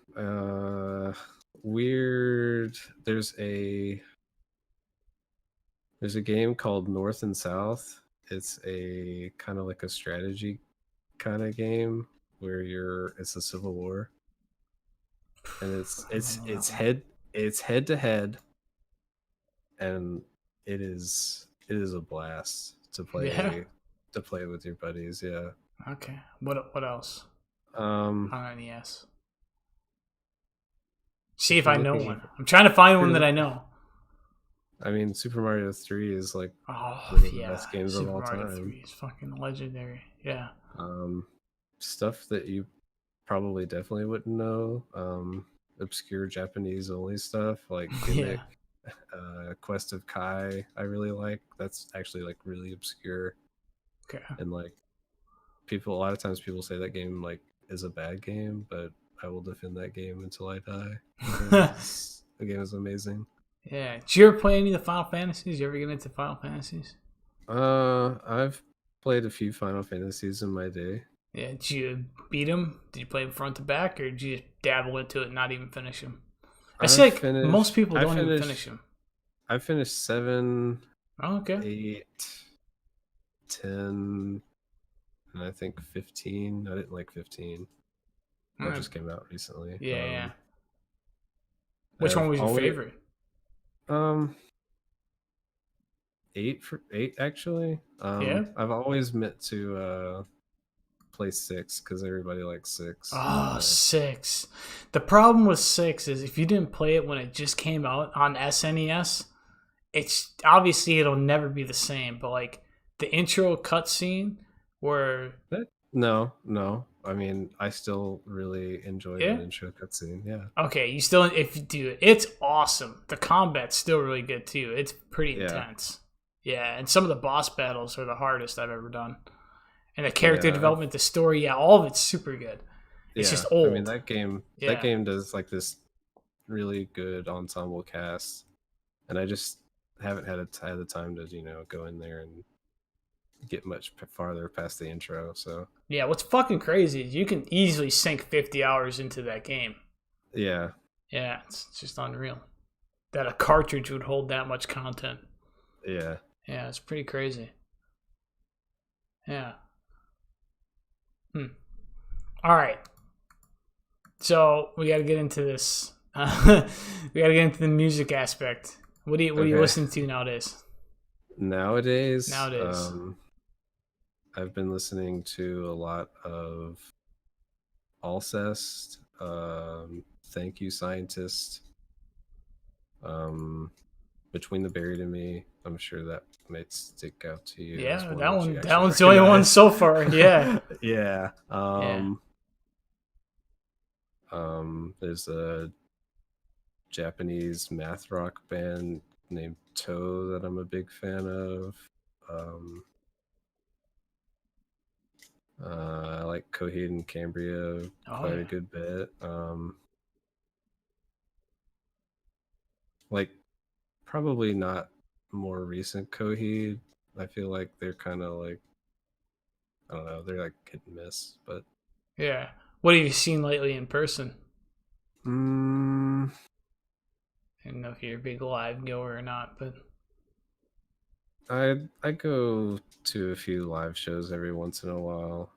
Weird. There's a there's a game called North and South. It's a kind of like a strategy kind of game where it's a civil war, and it's I don't it's know that it's one. head it's head to head, and it is a blast Yeah. to play with your buddies. Yeah. Okay. What else Um. on NES? See If if you're I know looking one. for, I'm trying to find if one you're that I looking, know. I mean, Super Mario 3 is like Oh one of the yeah, best games of Super all Mario time. 3 is fucking legendary. Yeah. Um, Stuff that you probably definitely wouldn't know. Obscure Japanese only stuff like Yeah. Gimmick, Quest of Kai. I really like. That's actually like really obscure, Okay. and like a lot of times people say that game like is a bad game, but I will defend that game until I die because the game is amazing. Yeah. Did you ever play any of the Final Fantasies? You ever get into Final Fantasies? I've played a few Final Fantasies in my day. Yeah. Did you beat them? Did you play them front to back, or did you just dabble into it and not even finish them? I see I've like most finished. people I don't even finish finished. them. I finished 7, Oh, okay. 8, 10, and I think 15. I didn't like 15. That Uh, just came out recently. yeah, yeah. Which one I've was your always favorite? um 8 actually. Yeah. I've always meant to play 6 because everybody likes 6. Oh, six. The problem with six is if you didn't play it when it just came out on SNES, it's obviously it'll never be the same. But like the intro cutscene, where No, no. I mean, I still really enjoy yeah, that intro cutscene. Yeah, okay, you still if you do it, it's awesome. The combat's still really good too. It's pretty yeah, intense. Yeah, and some of the boss battles are the hardest I've ever done. And the character yeah. development, the story, yeah, all of it's super good. It's just Yeah, I mean old. that Yeah. game does like this really good ensemble cast, and I just haven't had the time to go in there and get much farther past the intro. So Yeah, what's fucking crazy is you can easily sink 50 hours into that game. yeah, Yeah, it's just unreal that a cartridge would hold that much content. yeah, Yeah, it's pretty crazy. Yeah. Hmm. All right. So we got to get into this. We got to get into the music aspect. What do you okay. listen to nowadays? Nowadays, Nowadays. I've been listening to a lot of Alcest, Thank You Scientist, um, Between the Buried and Me. I'm sure that might stick out to you as Yeah, one that that you one. That actually one's the only one recognize. so far. Yeah. Yeah. Yeah. There's a Japanese math rock band named Toe that I'm a big fan of. Um, I like Coheed and Cambria Oh quite yeah. a good bit. Like probably not more recent Coheed. I feel like they're kind of like, I don't know, they're like hit and miss. But Yeah. What have you seen lately in person? mm, I don't know if you're a big live goer or not, but I go to a few live shows every once in a while.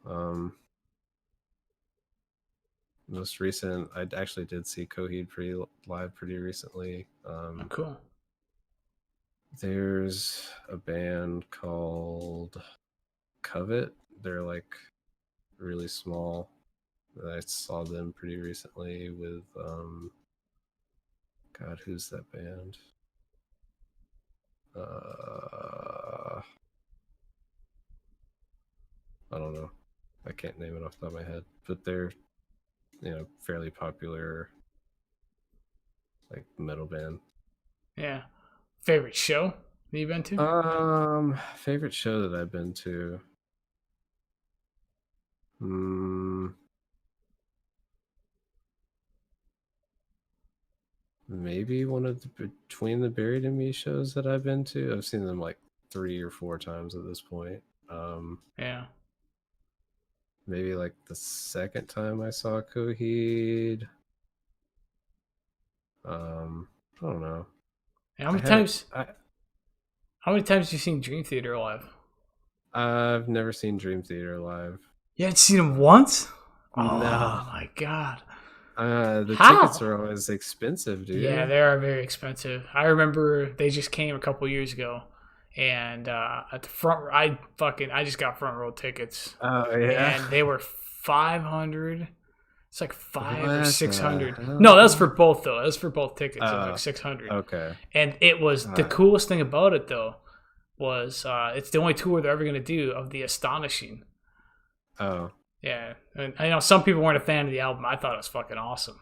Most recent, I actually did see Coheed live pretty recently. oh, cool. There's a band called Covet. They're like really small. I saw them pretty recently with God, who's that band? Uh, I don't know. I can't name it off the top of my head, but they're fairly popular like metal band. Yeah. Favorite show that you've been to? Favorite show that I've been to. Hmm. Maybe one of the Between the Buried and Me shows that I've been to. I've seen them like 3 or 4 times at this point. Yeah. Maybe like the second time I saw Coheed. I don't know. How I many haven't. times? How many times have you seen Dream Theater live? I've never seen Dream Theater live. You haven't seen them once? No. Oh my god! The tickets How? are always expensive, Yeah, dude. they are very expensive. I remember they just came a couple years ago, and at the front, I just got front row tickets, Oh yeah. and they were 500. It's like five or What six the hundred. No, that was for hell? both though. That was for both tickets. It was like Oh, 600, okay. and it was the Uh, coolest thing about it though was it's the only tour they're ever gonna do of the Astonishing. oh, Yeah, and I know some people weren't a fan of the album. I thought it was fucking awesome.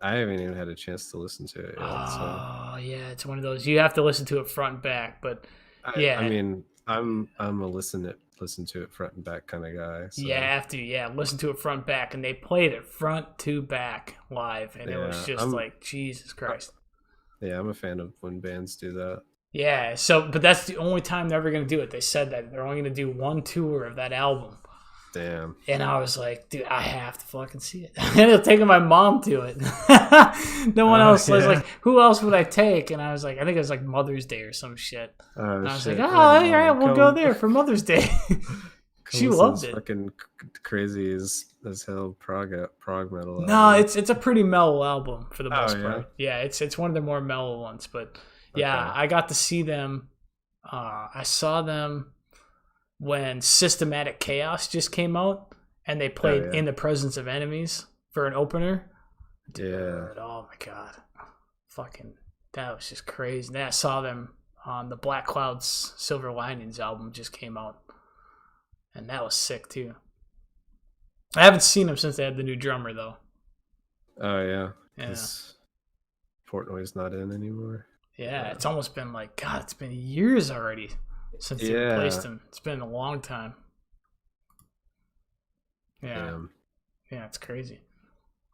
I haven't even had a chance to listen to it yet. So Oh yeah, it's one of those you have to listen to it front and back. But I yeah, mean, I'm a listen to it front and back kind of guy. yeah, So have to listen to it front and back, and they played it front to back live, and it was yeah, just like Jesus Christ. I'm a fan of when bands do that. Yeah, so but that's the only time they're ever gonna do it. They said that they're only gonna do one tour of that album. Damn. And I was like, dude, I have to fucking see it. I ended up taking my mom to it. No one else. I was Yeah. like, who else would I take? And I was like, I think it was like Mother's Day or some shit. Oh And I was shit. like, oh, Yeah, all Mom, right, we'll go come- there for Mother's Day. She come loved listen to it. Fucking crazy as hell prog metal. No, album. it's a pretty mellow album for the most yeah? part. Yeah, it's one of the more mellow ones. But yeah, Okay. I got to see them. I saw them when Systematic Chaos just came out, and they played yeah. In the Presence of Enemies for an opener. Yeah. Dude, oh my god, fucking that was just crazy. And then I saw them on the Black Clouds Silver Linings album just came out, and that was sick too. I haven't seen them since they had the new drummer though. Oh yeah. Yeah. 'Cause Portnoy's not in anymore. Yeah, it's almost been like God. It's been years already since they replaced him. It's been a long time. Yeah, Damn. yeah, it's crazy.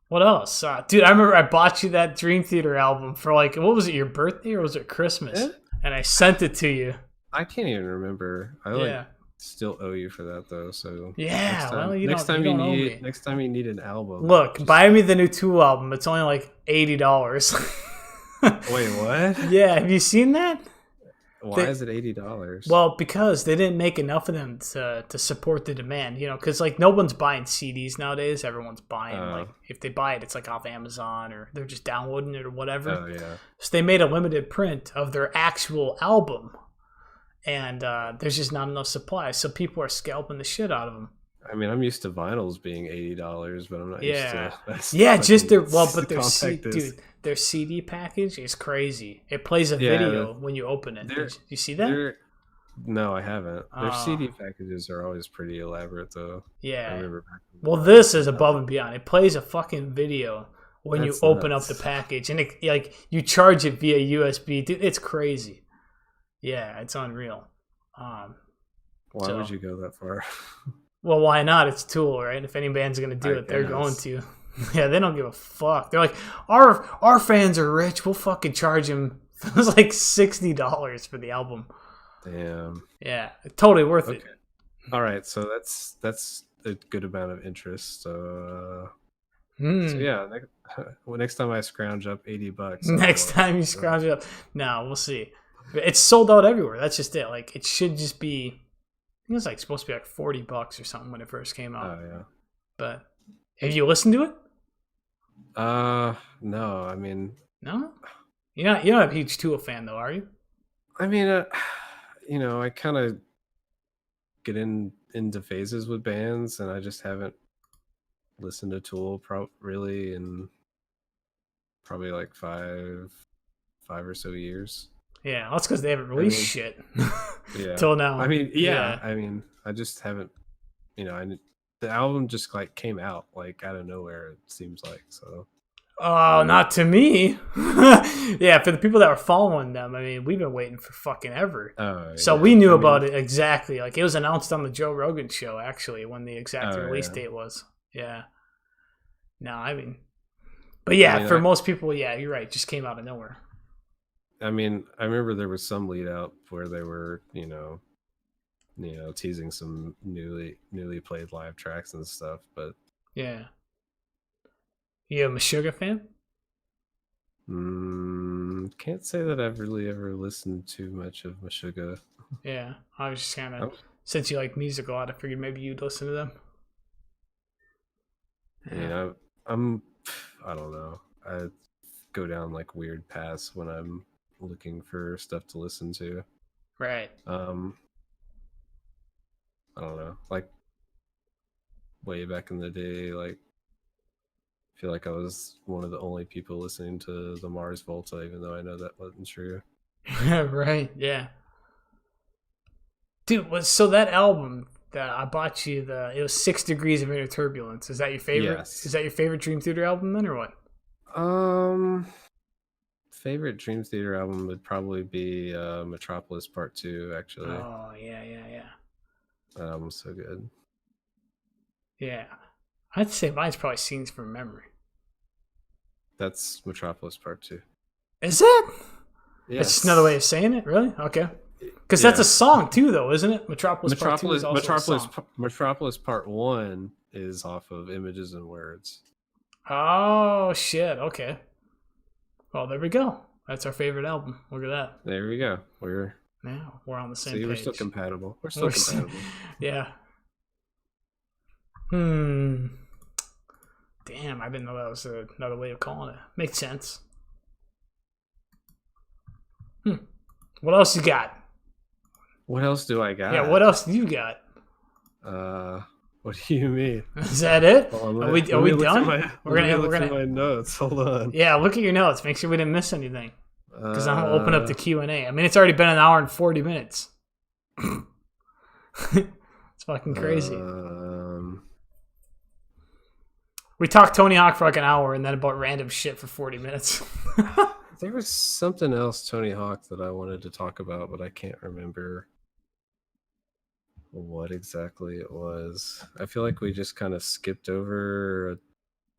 What else, dude? I remember I bought you that Dream Theater album for like what was it? Your birthday or was it Christmas? Yeah. And I sent it to you. I can't even remember. I Yeah. still owe you for that though. So Yeah, well, you next don't- time you you don't owe need me. next time you need an album. Look, just- buy me the new Tool album. It's only like $80. Wait, what? Yeah, have you seen that? Why is it $80? Well, because they didn't make enough of them to support the demand. You know, because like no one's buying CDs nowadays. Everyone's buying like if they buy it, it's like off Amazon or they're just downloading it or whatever. Oh yeah. So they made a limited print of their actual album, and there's just not enough supply. So people are scalping the shit out of them. I mean, I'm used to vinyls being $80, but I'm not used Yeah. to. That's Yeah, just fucking their but their compact disc. dude, their CD package is crazy. It plays a Yeah, video when you open it. they're- Did you see that? No, I haven't. Their Oh. CD packages are always pretty elaborate, though. I Yeah. remember back in the Well, day. this is above and beyond. It plays a fucking video when That's you open nuts. up the package, and it, like you charge it via USB. Dude, it's crazy. Yeah, it's unreal. Why so- would you go that far? Well, why not? It's Tool, right? If any band's gonna do I it, they're going guess. to. Yeah, they don't give a fuck. They're like, our fans are rich. We'll fucking charge them. It was like $60 for the album. Damn. Yeah, totally worth it. Okay. All right, so that's a good amount of interest. So yeah, next time I scrounge up $80. Next time you scrounge it up, no, we'll see. It's sold out everywhere. That's just it. Like it should just be. I think it's like supposed to be like $40 or something when it first came out. Oh yeah. But have you listened to it? No. I mean, No. You're not a huge Tool fan though, are you? I mean, I kind of get into phases with bands, and I just haven't listened to Tool really in probably like five or so years. Yeah, that's because they haven't released shit Yeah. till now. I mean, Yeah. I mean, I just haven't the album just like came out like out of nowhere. It seems like so. Oh, not to me. Yeah, for the people that were following them, I mean, we've been waiting for fucking ever. So Yeah. we knew about it exactly. Like it was announced on the Joe Rogan show, actually, when the exact release date was. Yeah. No, I mean, but yeah, for most people, yeah, you're right. It just came out of nowhere. I mean, I remember there was some lead out where they were, teasing some newly played live tracks and stuff, but yeah. You a Meshuggah fan? Can't say that I've really ever listened to much of Meshuggah. Yeah, I was just kind of since you like music a lot, I figured maybe you'd listen to them. Yeah, I don't know. I go down like weird paths when I'm looking for stuff to listen to. Right. I don't know. Like way back in the day, like I feel like I was one of the only people listening to the Mars Volta, even though I know that wasn't true. Right. Yeah. Dude, so that album that I bought you, it was 6 Degrees of Inner Turbulence. Is that your favorite? Yes. Is that your favorite Dream Theater album then, or what? Favorite Dream Theater album would probably be Metropolis Part 2, actually. Oh, yeah. That album's so good. Yeah. I'd say mine's probably Scenes from Memory. That's Metropolis Part 2. Is it? Yeah. It's just another way of saying it, really? Okay. Because that's a song too, though, isn't it? Metropolis Part 2 is also a song. Metropolis Part 1 is off of Images and Words. Oh, shit. Okay. Well, there we go. That's our favorite album. Look at that. There we go. We're on the same page. We're still compatible. We're still compatible. Yeah. Damn, I didn't know that was another way of calling it. Makes sense. What else you got? What else do I got? Yeah, what else do you got? What do you mean? Is that it? Well, are we done? We're gonna look at my notes. Hold on. Yeah, look at your notes. Make sure we didn't miss anything. Because I'm gonna open up the Q&A. I mean, it's already been an hour and 40 minutes. It's fucking crazy. We talked Tony Hawk for like an hour and then about random shit for 40 minutes. There was something else Tony Hawk that I wanted to talk about, but I can't remember what exactly it was. I feel like we just kind of skipped over a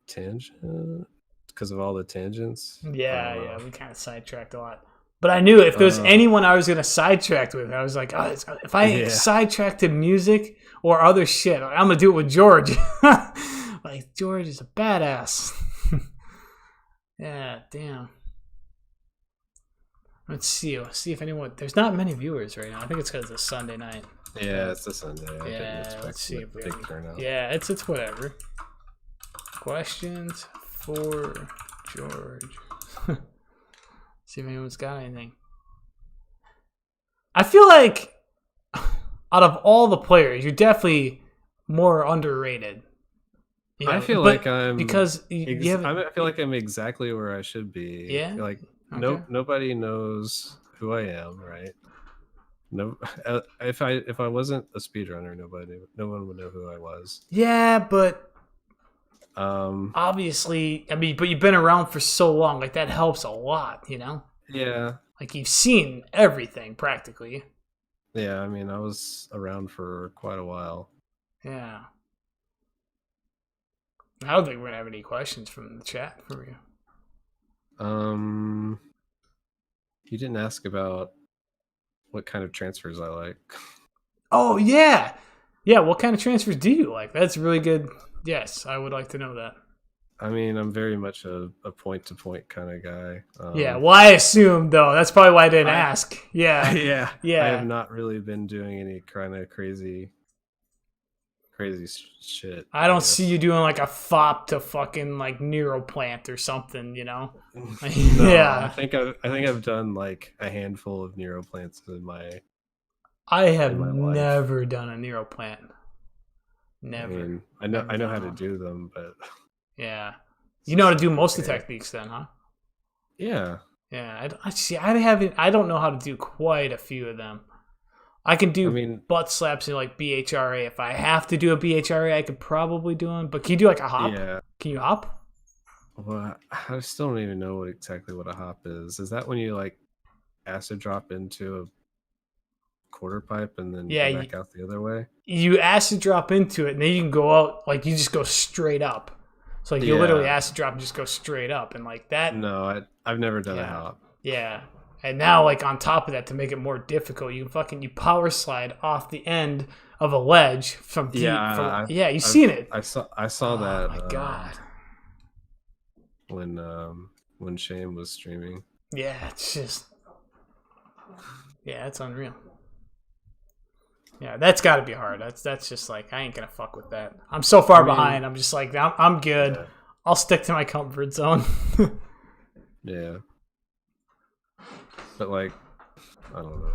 tangent because of all the tangents. Yeah, we kind of sidetracked a lot. But I knew if there was anyone I was going to sidetrack with, I was like, if I sidetrack to music or other shit, I'm going to do it with George. Like, George is a badass. Yeah, damn. Let's see if anyone... There's not many viewers right now. I think it's because it's Sunday night. Yeah, it's a Sunday. Let's see if we have... turnout. Yeah, it's whatever. Questions for George. See if anyone's got anything. I feel like out of all the players, you're definitely more underrated. You know, I feel like I'm because I feel like I'm exactly where I should be. Yeah. Like Okay. nobody knows who I am, right? No, if I wasn't a speedrunner, no one would know who I was. Yeah, but obviously, I mean, but you've been around for so long, like that helps a lot, you know? Yeah. Like you've seen everything practically. Yeah, I mean, I was around for quite a while. Yeah. I don't think we're gonna have any questions from the chat for you. You didn't ask about what kind of transfers I like. Oh yeah. Yeah, what kind of transfers do you like? That's really good. Yes, I would like to know that. I mean, I'm very much a point-to-point kind of guy. Yeah, well, I assumed, though. That's probably why I didn't ask. Yeah. Yeah. I have not really been doing any kind of crazy shit. I don't see you doing like a fop to fucking like Neuroplant or something, you know? No, Yeah. I think I've done like a handful of Neuroplants in my... I have never done a Neuroplant. Never. I mean, I know how to do them, but... Yeah. You know how to do most of the techniques then, huh? Yeah. Yeah. I don't know how to do quite a few of them. I can do I mean, butt slaps in like BHRA. If I have to do a BHRA, I could probably do them. But can you do like a hop? yeah. Can you hop? Well, I still don't even know exactly what a hop is. Is that when you like acid drop into a quarter pipe and then Yeah, go back out the other way? you acid drop into it, and then you can go out like you just go straight up. So like you literally Yeah. acid drop and just go straight up, and like that. No, I've never done a Yeah, hop. yeah. And now like on top of that, to make it more difficult, you you power slide off the end of a ledge from deep. Yeah, Yeah, you've seen it. I saw Oh that. my god. When Shane was streaming. Yeah, it's just it's unreal. Yeah, that's got to be hard. That's just like I ain't gonna fuck with that. I'm so far behind. I'm just like I'm good. Yeah. I'll stick to my comfort zone. Yeah. But like, I don't know.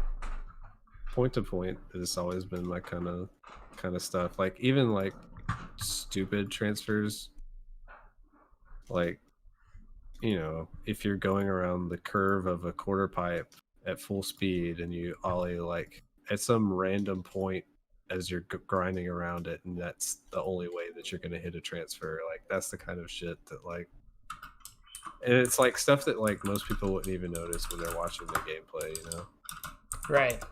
Point to point has always been my kind of stuff. Like even like stupid transfers. Like, you know, if you're going around the curve of a quarter pipe at full speed and you ollie like at some random point as you're grinding around it, and that's the only way that you're going to hit a transfer, like that's the kind of shit that like, and it's like stuff that like most people wouldn't even notice when they're watching the gameplay, you know? Right.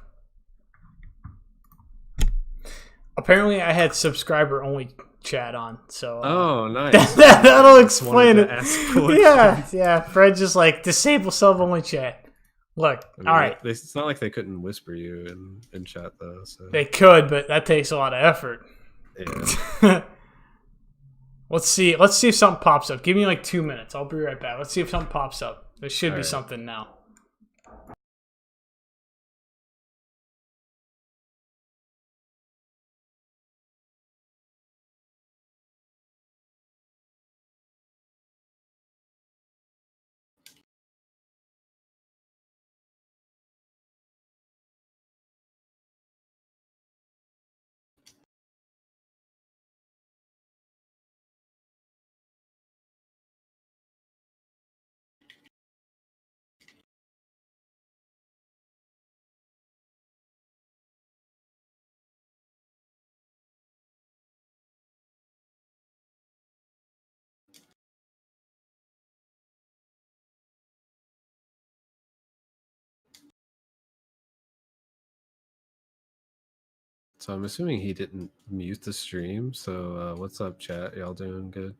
Apparently, I had subscriber only chat on, so Oh, nice. that'll explain it. Yeah, yeah. Fred just like disable sub only chat. Look, I mean, all right. It's not like they couldn't whisper you in chat though. So They could, but that takes a lot of effort. yeah. Let's see if something pops up. Give me like 2 minutes. I'll be right back. Let's see if something pops up. There should be something now. So I'm assuming he didn't mute the stream. So what's up, chat? Y'all doing good?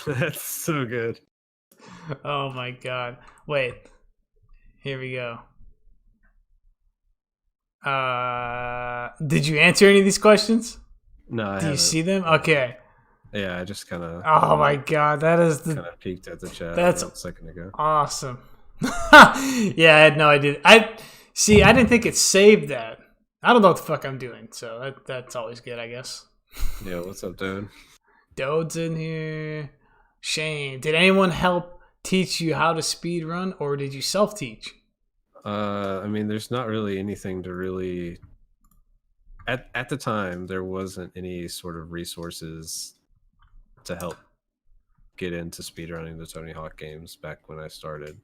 That's so good. Oh my god. Wait. Here we go. Did you answer any of these questions? No, I Do you see them? Okay. Yeah, I just kind of. Oh my god, that is kind of peeked at the chat. That's a second ago. Awesome. Yeah, I had no idea. I didn't think it saved that. I don't know what the fuck I'm doing, so that's always good, I guess. Yeah, what's up, dude? Dode's in here. Shane, did anyone help teach you how to speed run, or did you self teach? I mean, there's not really anything to really. At the time, there wasn't any sort of resources to help get into speedrunning the Tony Hawk games back when I started.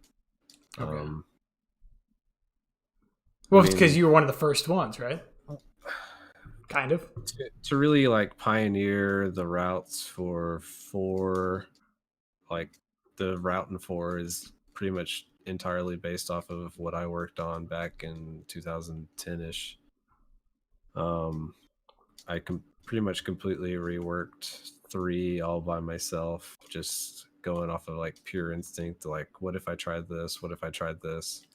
Okay. Well, it's because you were one of the first ones, right? Kind of. To really like pioneer the routes for 4, like the route in 4 is pretty much entirely based off of what I worked on back in 2010-ish. I pretty much completely reworked 3 all by myself, just going off of like pure instinct, like what if I tried this, what if I tried this.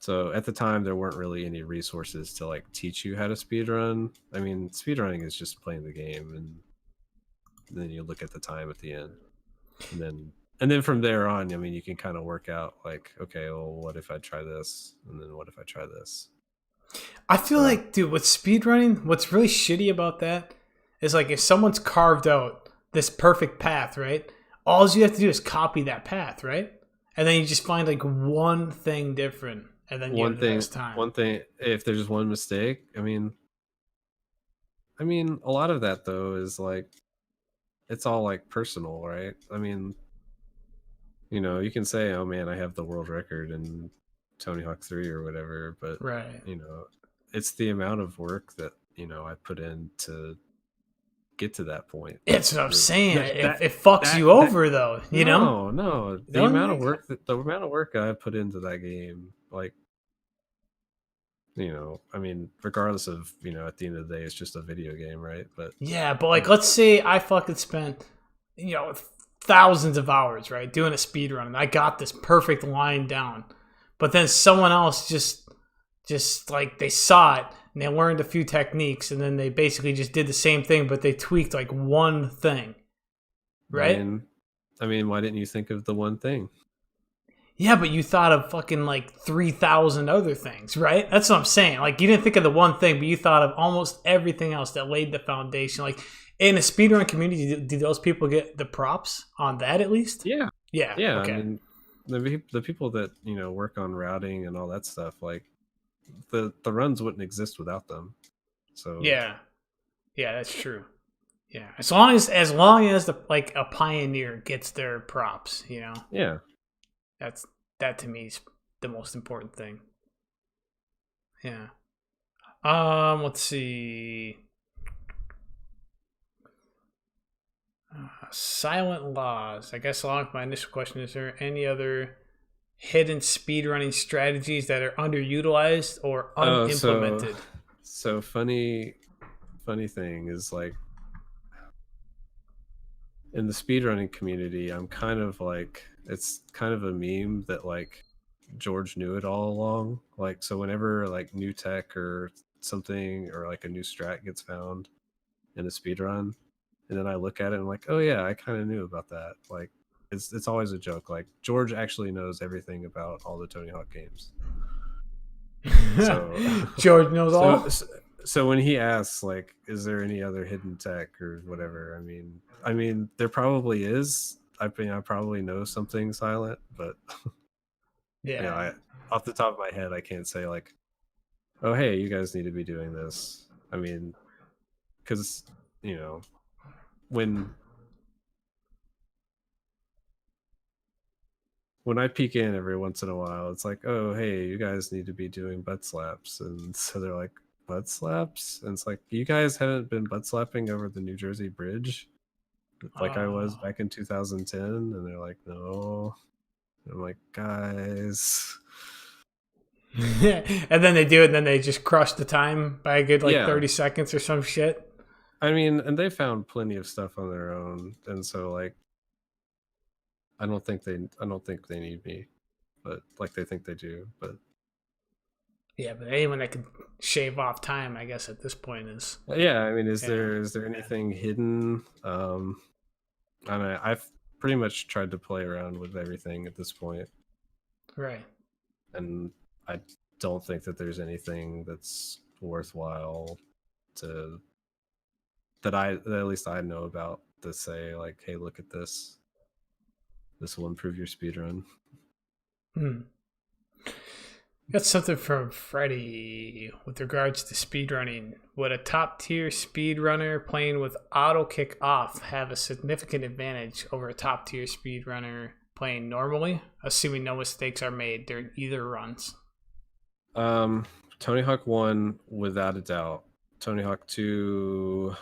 So at the time, there weren't really any resources to like teach you how to speedrun. I mean, speedrunning is just playing the game, and then you look at the time at the end, and then from there on, I mean, you can kind of work out like, okay, well, what if I try this, and then what if I try this? I feel So like, dude, with speedrunning, what's really shitty about that is like if someone's carved out this perfect path, right? All you have to do is copy that path, right? And then you just find like one thing different, and then you one have the thing, best time. one thing, if there's one mistake, I mean, a lot of that though is like it's all like personal, right? I mean, you can say, "Oh man, I have the world record in Tony Hawk 3 or whatever," but Right. you know, it's the amount of work that I put in to get to that point that It's what I'm really saying. that that It fucks that you that over, though. You know? no, the Don't you amount of think? work I put into that game, like, I mean, regardless of, at the end of the day, it's just a video game, right? But Yeah, but like, you let's say I fucking spent, you know, thousands of hours, right, doing a speed run, and I got this perfect line down, but then someone else just like they saw it and they learned a few techniques, and then they basically just did the same thing, but they tweaked like one thing, I right? mean, why didn't you think of the one thing? Yeah, but you thought of fucking like 3,000 other things, right? That's what I'm saying. Like, you didn't think of the one thing, but you thought of almost everything else that laid the foundation. Like, in a speedrun community, do those people get the props on that at least? Yeah, Yeah, yeah. I okay. mean, the people that work on routing and all that stuff, like the runs wouldn't exist without them. So Yeah. Yeah, that's true. Yeah. As long as the like a pioneer gets their props, yeah. that's that to me is the most important thing. Yeah. Let's see. Silent laws. I guess along with my initial question, is there any other hidden speedrunning strategies that are underutilized or Oh, so unimplemented? so funny thing is, like, in the speedrunning community, I'm kind of like, it's kind of a meme that like George knew it all along. Like, so whenever like new tech or something or like a new strat gets found in a speedrun, and then I look at it and I'm like, oh yeah, I kind of knew about that. Like, it's always a joke. Like, George actually knows everything about all the Tony Hawk games. So George knows so all. so when he asks, like, is there any other hidden tech or whatever, I mean there probably is. I probably know something silent, but Yeah. I off the top of my head I can't say like, oh hey, you guys need to be doing this. I mean, because you know when I peek in every once in a while, it's like, oh hey, you guys need to be doing butt slaps, and so they're like, butt slaps, and it's like, you guys haven't been butt slapping over the New Jersey Bridge like I was Oh. back in 2010, and they're like, no. And I'm like, guys, And then they do it, and then they just crush the time by a good like yeah. 30 seconds or some shit. I mean, and they found plenty of stuff on their own, and so like, I don't think they need me, but like they think they do. But Yeah, but anyone that can shave off time, I guess at this point is yeah, I mean, yeah, is there anything hidden? I mean, I've pretty much tried to play around with everything at this point, right. and I don't think that there's anything that's worthwhile to that at least I know about, to say like, hey, look at this. This will improve your speed run. Hmm. Got something from Freddie with regards to speedrunning. Would a top tier speedrunner playing with auto kick off have a significant advantage over a top tier speedrunner playing normally, assuming no mistakes are made during either runs? Tony Hawk 1, without a doubt. Tony Hawk 2,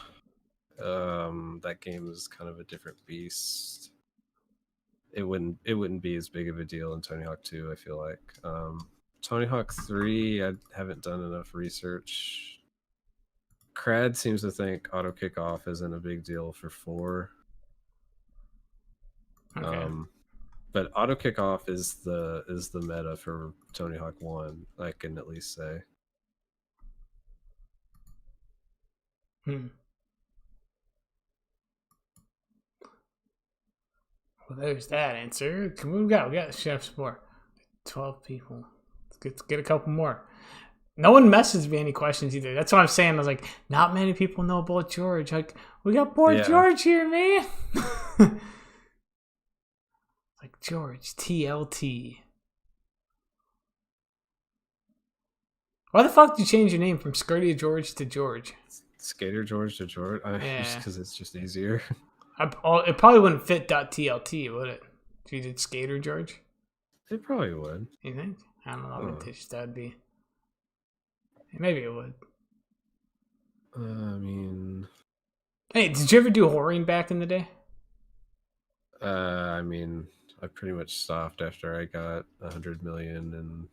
that game is kind of a different beast. It wouldn't be as big of a deal in Tony Hawk 2, I feel like. Tony Hawk 3, I haven't done enough research. Crad seems to think auto kickoff isn't a big deal for 4. Okay. Um, But auto kickoff is the meta for Tony Hawk 1, I can at least say. Hmm. Well, there's that answer. We got chefs more. 12 people. Let's get a couple more. No one messaged me any questions either. That's what I'm saying. I was like, not many people know about George. Like, we got more Yeah. George here, man. Like George, TLT. Why the fuck did you change your name from Skirty George to George? Skater George to George. Just Yeah. because it's just easier. It probably wouldn't fit .tlt, would it? If you did Skater George? It probably would. You think? I don't know how vintage that'd be. Maybe it would. I mean, Hey, did you ever do whoring back in the day? I mean, I pretty much stopped after I got 100 million and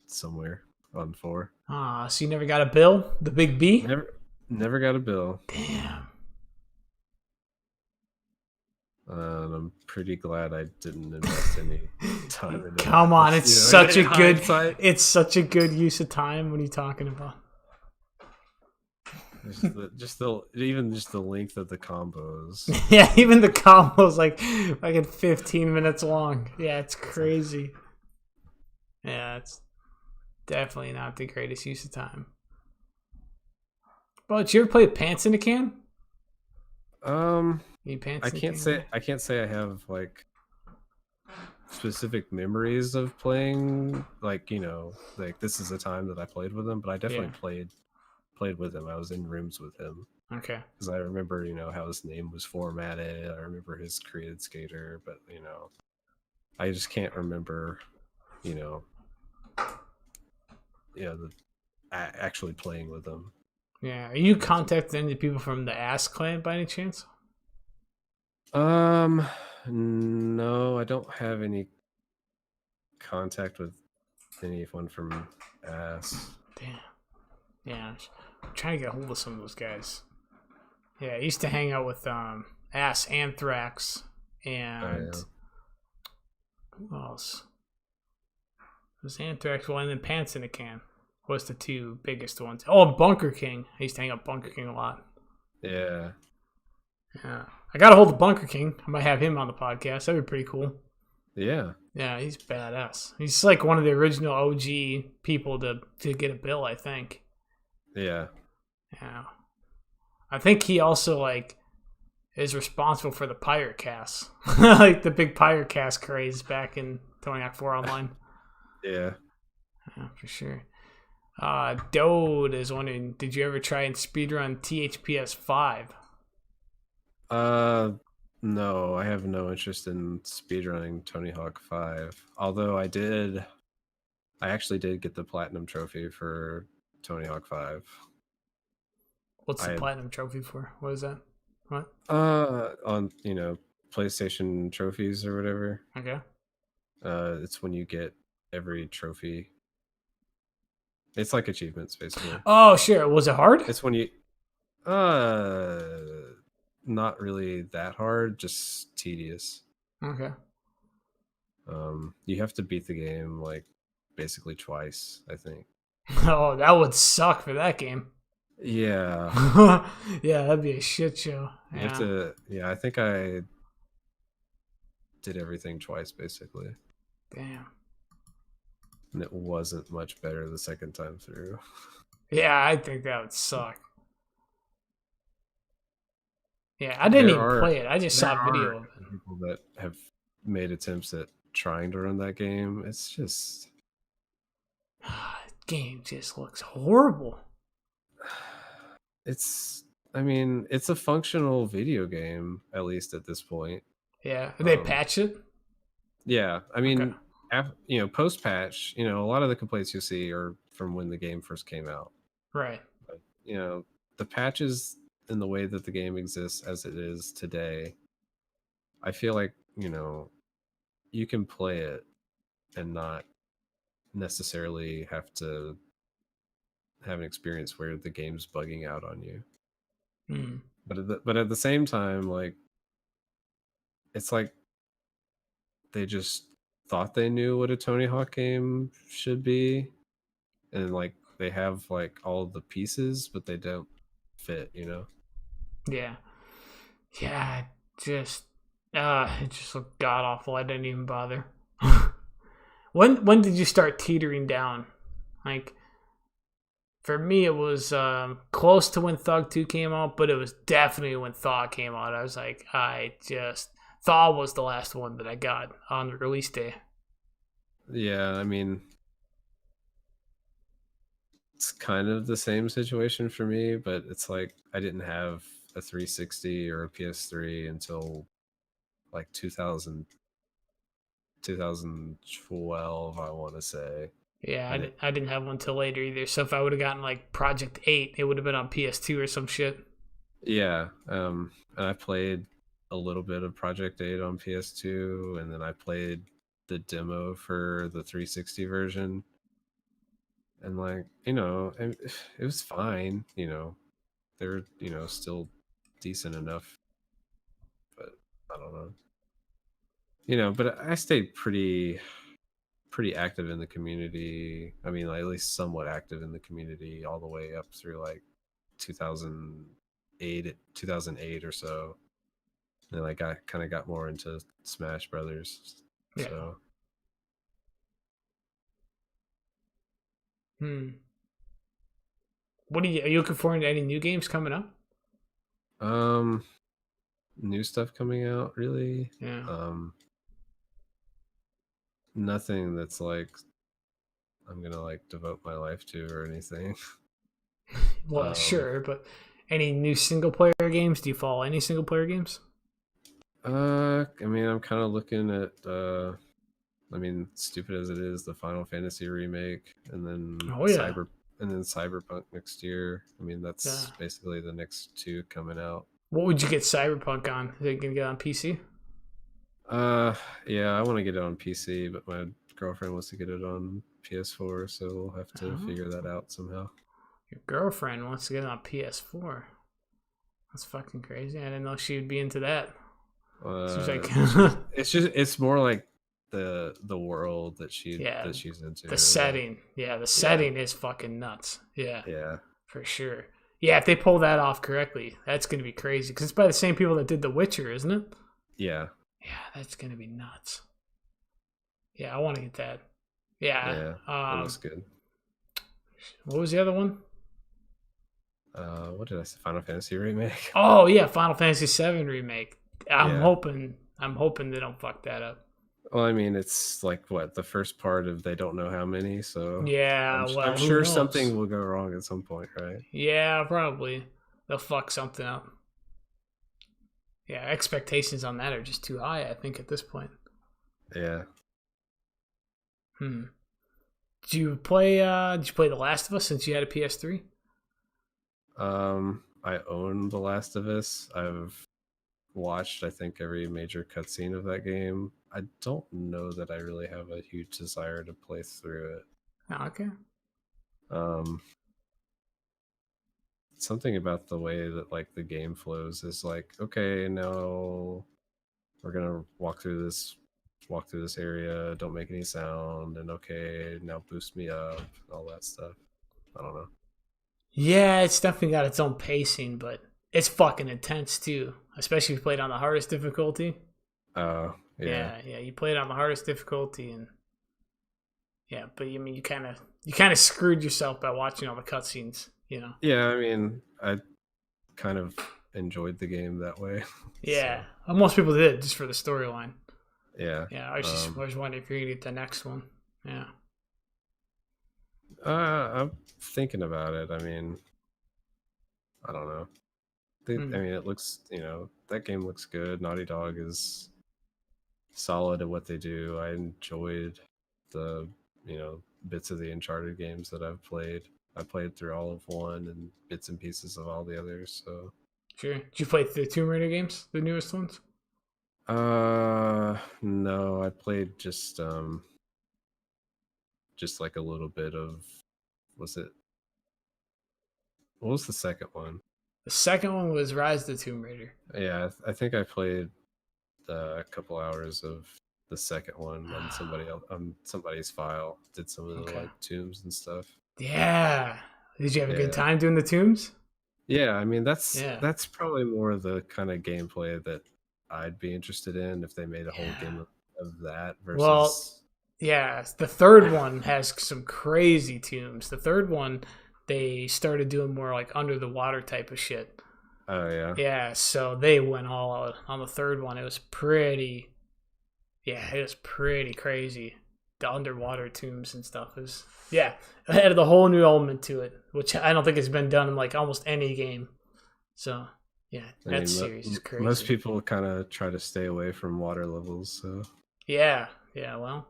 somewhere on 4. Ah, so you never got a bill? The big B? Never got a bill. Damn. And I'm pretty glad I didn't invest any time in it. Come on, it's such a good hindsight. it's such a good use of time. What are you talking about? Just the length of the combos. Yeah, even the combo's like 15 minutes long. Yeah, it's crazy. Yeah, it's definitely not the greatest use of time. But did you ever play Pants in a Can? I can't say I have like specific memories of playing, like, like this is a time that I played with him, but I definitely played with him. I was in rooms with him. Okay. Because I remember, how his name was formatted. I remember his created skater, but I just can't remember, actually playing with him. Yeah. Are you contacting any people from the Ass Clan by any chance? No, I don't have any contact with anyone from Ass. Damn. Yeah, I'm trying to get a hold of some of those guys. Yeah, I used to hang out with Ass Anthrax and who else? It was Anthrax, well, and then Pants in a Can was the two biggest ones. Oh, Bunker King. I used to hang out with Bunker King a lot. Yeah. Yeah. I got a hold of Bunker King. I might have him on the podcast. That'd be pretty cool. Yeah. Yeah, he's badass. He's like one of the original OG people to get a bill, I think. Yeah. Yeah. I think he also is responsible for the pirate cast. Like the big pirate cast craze back in Tony Hawk 4 Online. Yeah. Yeah, for sure. Dode is wondering, did you ever try and speedrun THPS 5? No, I have no interest in speedrunning Tony Hawk 5. Although I actually did get the platinum trophy for Tony Hawk 5. What's the platinum trophy for? What is that? What? On PlayStation trophies or whatever. Okay. It's when you get every trophy. It's like achievements, basically. Oh, sure. Was it hard? It's when you not really that hard, just tedious. Okay. You have to beat the game like basically twice, I think. Oh, that would suck for that game. Yeah. Yeah, that'd be a shit show. You have to. Yeah, I think I did everything twice, basically. Damn. And it wasn't much better the second time through. Yeah, I think that would suck. Yeah, I didn't even play it. I just saw a video of it. People that have made attempts at trying to run that game, it's just game just looks horrible. It's a functional video game, at least at this point. Yeah, they patch it. Yeah, I mean, post patch, a lot of the complaints you see are from when the game first came out. Right. But, the patches in the way that the game exists as it is today, I feel like you can play it and not necessarily have to have an experience where the game's bugging out on you. But at the same time, like, it's like they just thought they knew what a Tony Hawk game should be, and like they have like all the pieces, but they don't fit. You know? Yeah. Yeah, it just looked god awful. I didn't even bother. When did you start teetering down? Like for me, it was close to when Thug 2 came out, but it was definitely when Thaw came out. I was like, Thaw was the last one that I got on the release day. Yeah, I mean, it's kind of the same situation for me, but it's like I didn't have a 360 or a PS3 until like 2012, I want to say. Yeah, I didn't. I didn't have one till later either. So if I would have gotten like Project 8, it would have been on PS2 or some shit. Yeah, and I played a little bit of Project 8 on PS2, and then I played the demo for the 360 version, and like it was fine. They're still decent enough, but I don't know. But I stayed pretty active in the community. I mean, like, at least somewhat active in the community all the way up through like 2008 or so. And then I got more into Smash Brothers. Yeah. So Hmm. Are you looking forward to any new games coming up? um new stuff coming out, really. Yeah. Nothing that's like I'm gonna like devote my life to or anything. Well, um sure, but any new single player games? Do you follow any single player games? I mean, I'm kind of looking at I mean, stupid as it is, the Final Fantasy remake, and then Oh yeah. Cyberpunk next year. I mean, Yeah. that's basically the next two coming out. What would you get Cyberpunk on? Is it gonna get on PC? Uh, yeah, I want to get it on PC, but my girlfriend wants to get it on PS4, so we'll have to Oh, figure that out somehow. your girlfriend wants to get it on PS4. That's fucking crazy. I didn't know she would be into that. She's like, It's more like the world that yeah, she's into. the Like, setting. Yeah, the yeah, setting is fucking nuts. Yeah, yeah, for sure. Yeah, if they pull that off correctly, that's gonna be crazy. Because it's by the same people that did The Witcher, isn't it? yeah, Yeah, that's gonna be nuts. Yeah, I want to get that. Yeah. yeah. It looks good. What was the other one? What did I say? Final Fantasy remake. Oh yeah, Final Fantasy VII remake. I'm Yeah. hoping. I'm hoping they don't fuck that up. Well, I mean, it's like what the first part of they don't know how many, so Yeah. I'm Well, who sure knows? something will go wrong at some point, right? Yeah, probably. They'll fuck something up. Yeah, expectations on that are just too high, I think, at this point. Yeah. Hmm. Did you play The Last of Us since you had a PS3? I own The Last of Us. I've watched, I think, every major cutscene of that game. I don't know that I really have a huge desire to play through it. Oh, okay. Um, Something about the way that like the game flows is like, okay, now we're gonna walk through this area, don't make any sound, and okay, now boost me up, all that stuff. I don't know. Yeah, it's definitely got its own pacing, but it's fucking intense too. Especially if you play it on the hardest difficulty. Oh, yeah. Yeah, yeah, you play it on the hardest difficulty, and yeah, but I mean, you kind of screwed yourself by watching all the cutscenes. You know. Yeah, I mean, I kind of enjoyed the game that way. So, Yeah, most people did just for the storyline. yeah. Yeah, I was wondering if you're gonna get the next one. Yeah. I'm thinking about it. I mean, I don't know. I Hmm. mean, it looks, that game looks good. Naughty Dog is solid at what they do. I enjoyed the, bits of the Uncharted games that I've played. I played through all of one and bits and pieces of all the others. So, Sure. Did you play the Tomb Raider games, the newest ones? no, I played just like a little bit of, was it, what was the second one? The second one was Rise of the Tomb Raider. Yeah, I think I played a couple hours of the second one on somebody else on somebody's file. Did some of the Okay. like tombs and stuff. Yeah. Did you have a good Yeah. time doing the tombs? Yeah, I mean Yeah. that's probably more the kind of gameplay that I'd be interested in if they made a whole Yeah. game of that Well, versus yeah, the third one has some crazy tombs. The third one, they started doing more like under the water type of shit. oh yeah. Yeah, so they went all out on the third one. It was pretty, yeah, it was pretty crazy. The underwater tombs and stuff is, yeah, it added a whole new element to it, which I don't think has been done in like almost any game. So, yeah, I that mean series is most crazy. people kind of try to stay away from water levels, so Yeah, yeah, well,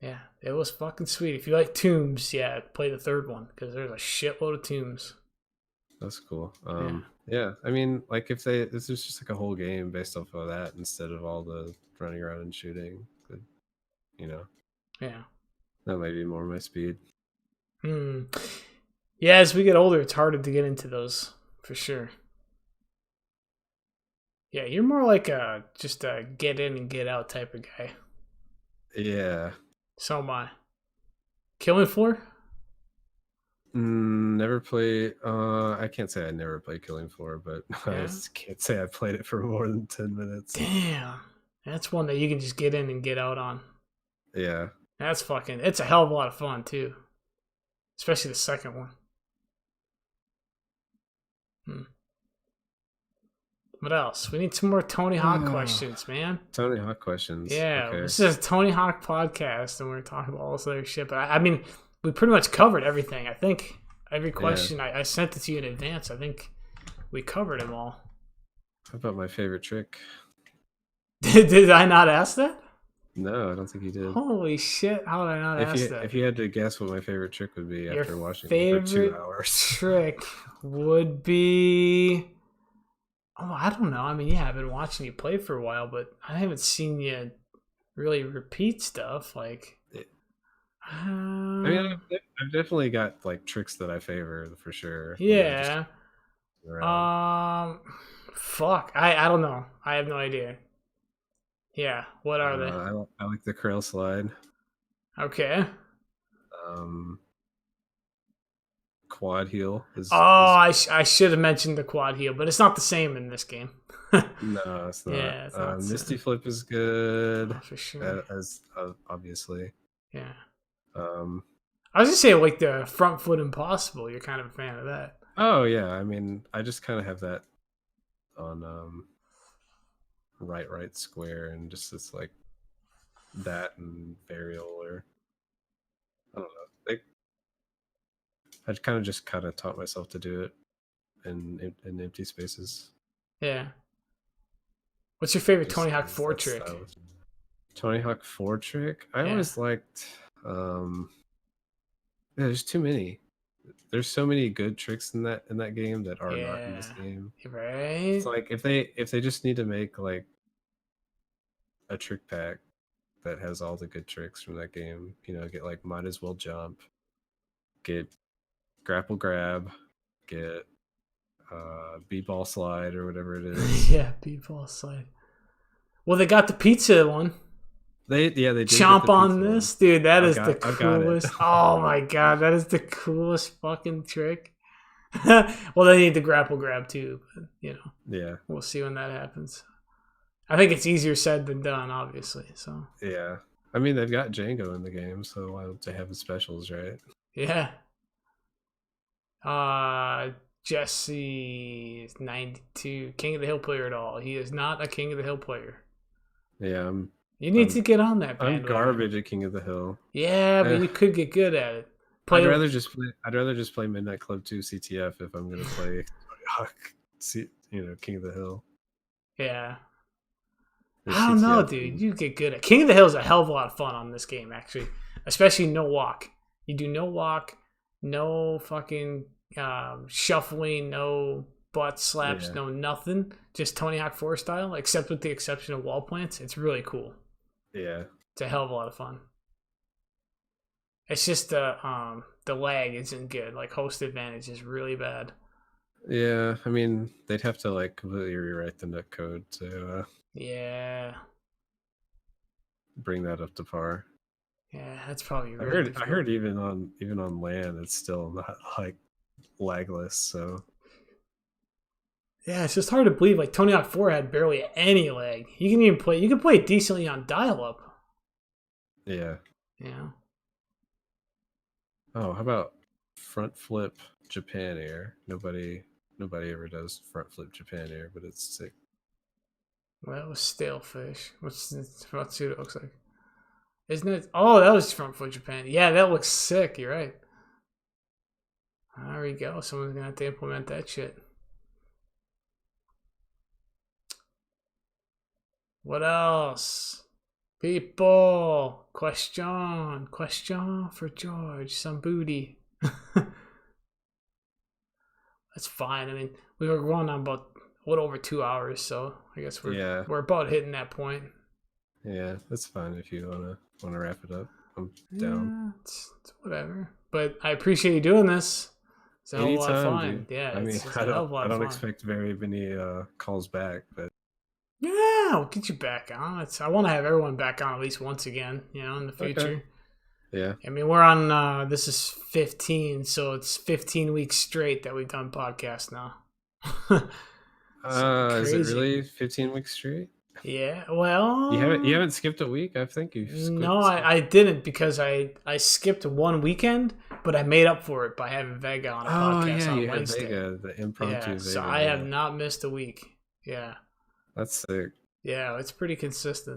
yeah, it was fucking sweet. If you like tombs, yeah, play the third one because there's a shitload of tombs. that's cool. Yeah, Yeah, I mean, like if they this is just like a whole game based off of that instead of all the running around and shooting, but, you know, yeah. that might be more my speed. Hmm. Yeah, as we get older, it's harder to get into those for sure. Yeah, you're more like a just a get in and get out type of guy. Yeah. So am I. Killing Floor? Never play. I can't say I never played Killing Floor, but I Yeah. can't say I played it for more than 10 minutes. Damn. That's one that you can just get in and get out on. Yeah. That's fucking. It's a hell of a lot of fun too, especially the second one. Hmm. What else? We need some more Tony Hawk questions, man. Tony Hawk questions. Yeah, Okay. this is a Tony Hawk podcast, and we're talking about all this other shit. But I mean, we pretty much covered everything. I think every Yeah. question I sent it to you in advance. I think we covered them all. How about my favorite trick? Did I not ask that? No, I don't think you did. Holy shit! How did I not ask that? If you had to guess what my favorite trick would be Your after watching it for 2 favorite hours. trick would be. Oh, I don't know. I mean, yeah, I've been watching you play for a while, but I haven't seen you really repeat stuff. Like, I mean, I've definitely got like tricks that I favor for sure. When I'm just yeah. around. Fuck. I don't know. I have no idea. Yeah. What are they? I like the Krail slide. Okay. Um, Quad heel Oh, is I should have mentioned the quad heel, but it's not the same in this game. no, it's not. Yeah, it's not the Misty same. flip is good, Oh, for sure. as obviously. Yeah. Um, I was gonna say like the front foot impossible. You're kind of a fan of that. oh yeah, I mean, I just kind of have that on right square and just it's like that and burial or I don't know. Like I kind of taught myself to do it in empty spaces. Yeah. What's your favorite Just Tony Hawk because 4 that's trick? stylish. Tony Hawk 4 trick. I Yeah. always liked yeah, there's too many. There's so many good tricks in that game that are not in this Yeah. game. Right? It's like if they just need to make like a trick pack that has all the good tricks from that game, you know, get like might as well jump, get grapple grab, get b-ball slide or whatever it is. Yeah, people slide. Well, they got the pizza one. They did get Chomp the on pizza one. this, dude. That is the I've got it. coolest. Oh my god, that is the coolest fucking trick. Well, they need the grapple grab too, but you know, Yeah. we'll see when that happens. I think it's easier said than done, obviously. So Yeah. I mean, they've got Django in the game, so why don't they have the specials, right? yeah. Jesse is 92. King of the Hill player at all. He is not a King of the Hill player. Yeah, You need to get on that I'm bandwagon. garbage at King of the Hill. Yeah, but you could get good at it. I'd rather just play Midnight Club 2 CTF if I'm gonna play Tony Hawk, King of the Hill. Yeah. Or I don't know, CTF. dude. You get good at King of the Hill is a hell of a lot of fun on this game, actually. Especially no walk. You do no walk, no fucking shuffling, no butt slaps, Yeah. no nothing. Just Tony Hawk 4 style, except with the exception of wall plants. It's really cool. Yeah. It's a hell of a lot of fun. It's just the lag isn't good. Like host advantage is really bad. Yeah, I mean, they'd have to like completely rewrite the netcode to Yeah. bring that up to par. Yeah, that's probably I really heard difficult. I heard even on LAN it's still not like lagless. So Yeah, it's just hard to believe. Like Tony Hawk 4 had barely any lag. You can even play. You can play it decently on dial-up. yeah. Yeah. Oh, how about front flip Japan Air? Nobody ever does front flip Japan Air, but it's sick. Well, that was stale fish. What's see what it looks like? Isn't it? Oh, that was from Japan. Yeah, that looks sick. You're right. There we go. Someone's gonna have to implement that shit. What else? People, question for George. Some booty. That's fine. I mean, we were going on about a little over 2 hours, so I guess we're about hitting that point. Yeah, that's fine if you wanna wrap it up. I'm down. Yeah, it's whatever. But I appreciate you doing this. It's a hell of a lot of Anytime, fun. dude. Yeah, I mean, it's a hell of a lot I of don't fun. expect very many calls back, but Yeah, we'll get you back on. I want to have everyone back on at least once again, in the future. okay. Yeah. I mean, we're on, this is 15, so it's 15 weeks straight that we've done podcasts now. Is it really 15 weeks straight? Yeah, well... You haven't skipped a week? I think you've skipped. No, I didn't because I skipped one weekend, but I made up for it by having Vega on a podcast on Wednesday. Vega, the impromptu Vega. So I have not missed a week. Yeah. That's sick. Yeah, it's pretty consistent.